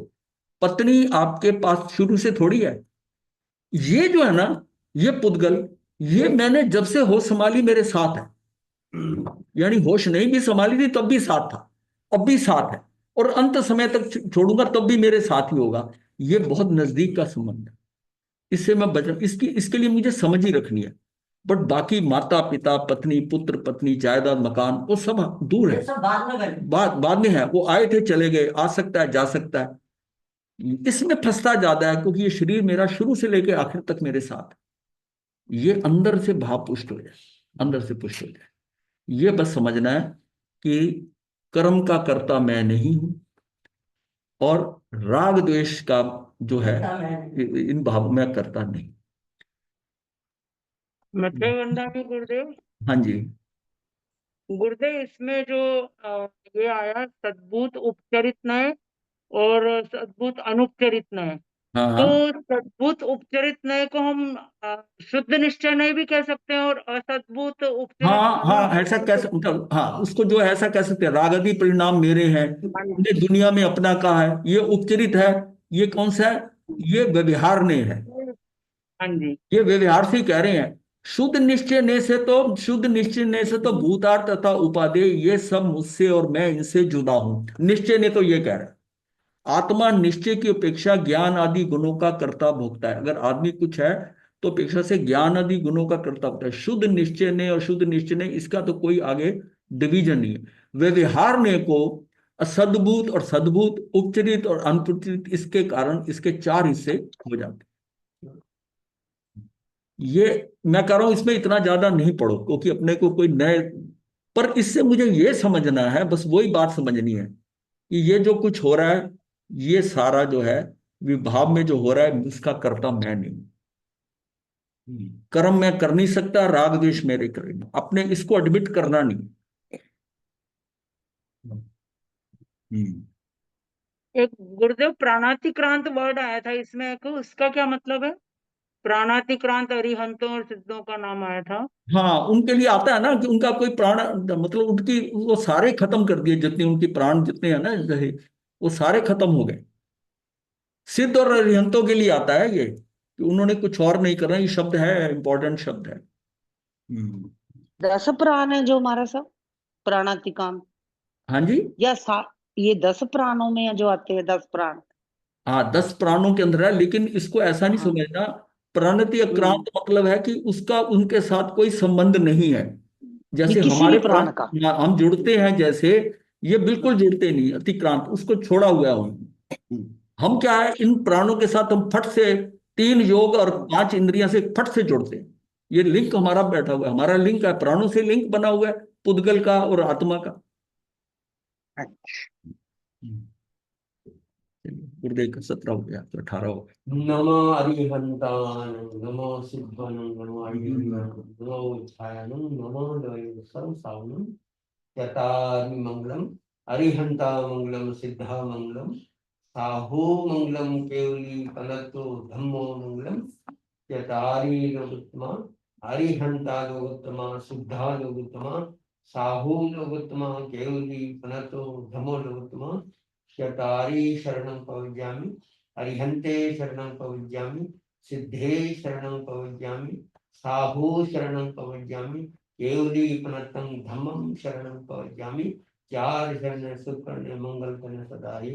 पत्नी आपके पास शुरू से थोड़ी है। ये जो है ना, ये पुद्गल, ये मैंने जब से होश संभाली मेरे साथ है। यानी होश नहीं भी संभाली थी तब भी साथ था, अब भी साथ है, और अंत समय तक छोड़ूंगा तब भी मेरे साथ ही होगा। ये बहुत नजदीक का संबंध है, इससे मैं बच, इसके लिए मुझे समझ ही रखनी है। बट बाकी माता पिता पत्नी पुत्र पत्नी जायदाद मकान वो सब दूर है, ये सब बाद में करें। बाद में है। वो आए थे चले गए, आ सकता है जा सकता है। इसमें फंसता ज्यादा है, क्योंकि ये शरीर मेरा शुरू से लेकर आखिर तक मेरे साथ है। ये अंदर से भाव पुष्ट हो जाए, अंदर से पुष्ट हो जाए। ये बस समझना है कि कर्म का कर्ता मैं नहीं हूं, और राग द्वेष का जो है इन भाव में करता नहीं। मत्स्यगंधा में गुरुदेव, हाँ जी। गुरुदेव इसमें जो ये आया सद्भूत उपचरित नय और सद्भूत अनुपचरित नय, हाँ तो हाँ सद्भूत उपचरित नय को हम शुद्ध निश्चय नय भी कह सकते हैं, और असद्भूत उपचरित हाँ हाँ, ऐसा कैसे, मतलब हाँ, उसको जो है ऐसा कह सकते हैं, रागदी परिणाम मेरे हैं, उन्हें दुनिया में अपना कहा है, ये उपचरित है। ये कौन सा है? ये व्यवहार ने है, हाँ जी। ये व्यवहार से ही कह रहे हैं। शुद्ध निश्चय ने से तो, शुद्ध निश्चय ने से तो भूतार्थ तथा उपादेय ये सब मुझसे और मैं इनसे जुदा हूं। निश्चय ने तो ये कह रहा है, आत्मा निश्चय की अपेक्षा ज्ञान आदि गुणों का कर्ता भोगता है। अगर आदमी कुछ है तो अपेक्षा से ज्ञान आदि गुणों का कर्ता होता है। शुद्ध निश्चय ने और शुद्ध निश्चय ने, इसका तो कोई आगे डिवीजन नहीं है। व्यवहार ने को असद्भूत और सद्भूत, उपचरित और अनुपचरित, इसके कारण इसके चार हिस्से हो जाते हैं। ये मैं कह रहा हूं, इसमें इतना ज्यादा नहीं पढ़ो, क्योंकि अपने को कोई नए, पर इससे मुझे ये समझना है, बस वही बात समझनी है कि ये जो कुछ हो रहा है, ये सारा जो है विभाव में जो हो रहा है, इसका कर्ता मैं नहीं। कर्म मैं कर नहीं सकता, राग द्वेष मेरे करेंगे, अपने इसको एडमिट करना नहीं। एक गुरुदेव प्राणातिक्रांत वर्ड आया था इसमें, एक उसका क्या मतलब है? प्राणातिक्रांत अरिहंतों और सिद्धों का नाम आया था। हाँ, उनके लिए आता है ना कि उनका कोई प्राण, मतलब उनकी वो सारे खत्म कर दिए, जितने उनकी प्राण जितने हैं ना रहे, वो सारे खत्म हो गए। सिद्ध और अरिहंतों के लिए आता है ये, कि उन्होंने कुछ और नहीं करना। ये शब्द है, इंपॉर्टेंट शब्द है। 10 प्राण है जो हमारा सब प्राणातिकाम, हाँ जी। या ये 10 प्राणों में है जो आते हैं 10 प्राण। हाँ, 10 प्राणों के अंदर है, लेकिन इसको ऐसा नहीं हाँ। समझना। प्राणति अक्रांत मतलब है कि उसका उनके साथ कोई संबंध नहीं है। जैसे किसी हमारे भी प्राण का। हम जुड़ते हैं, जैसे ये बिल्कुल जुड़ते नहीं, अतिक्रांत, उसको छोड़ा हुआ है उन्होंने। हम क्या है, इन प्राणों के साथ हम फट से 3 योग और 5 इंद्रियां से फट से जुड़ते हैं। ये लिंक हमारा बैठा हुआ है, हमारा लिंक है, प्राणों से लिंक बना हुआ है, पुद्गल का और आत्मा का। गुरुदेव का 17 हो गया, तो 18 हो गया। नमो अरिहंतान, नमो सिद्धान, नमो अरिहंतान, नमो उत्थानं, नमो सर्वसावनं, यतारि मंगलम अरिहंता मंगलम सिद्धा मंगलम, साहो मंगलम केवली कलतो धम्मो मंगलम, यतारि लोकोत्तमा अरिहंता लोकोत्तमा सिद्धा लोकोत्तमा, साहो लोकोत्तमा केवली कलतो धम्मो लोकोत्तमा, यतारि शरणं प्रपद्यामि, अरिहन्ते शरणं प्रपद्यामि, सिद्धे शरणं प्रपद्यामि, साहो शरणं प्रपद्यामि, केवली प्रणतं धम्मं शरणं प्रपद्यामि। चार शरण सुख करने मंगल करने सदा ही।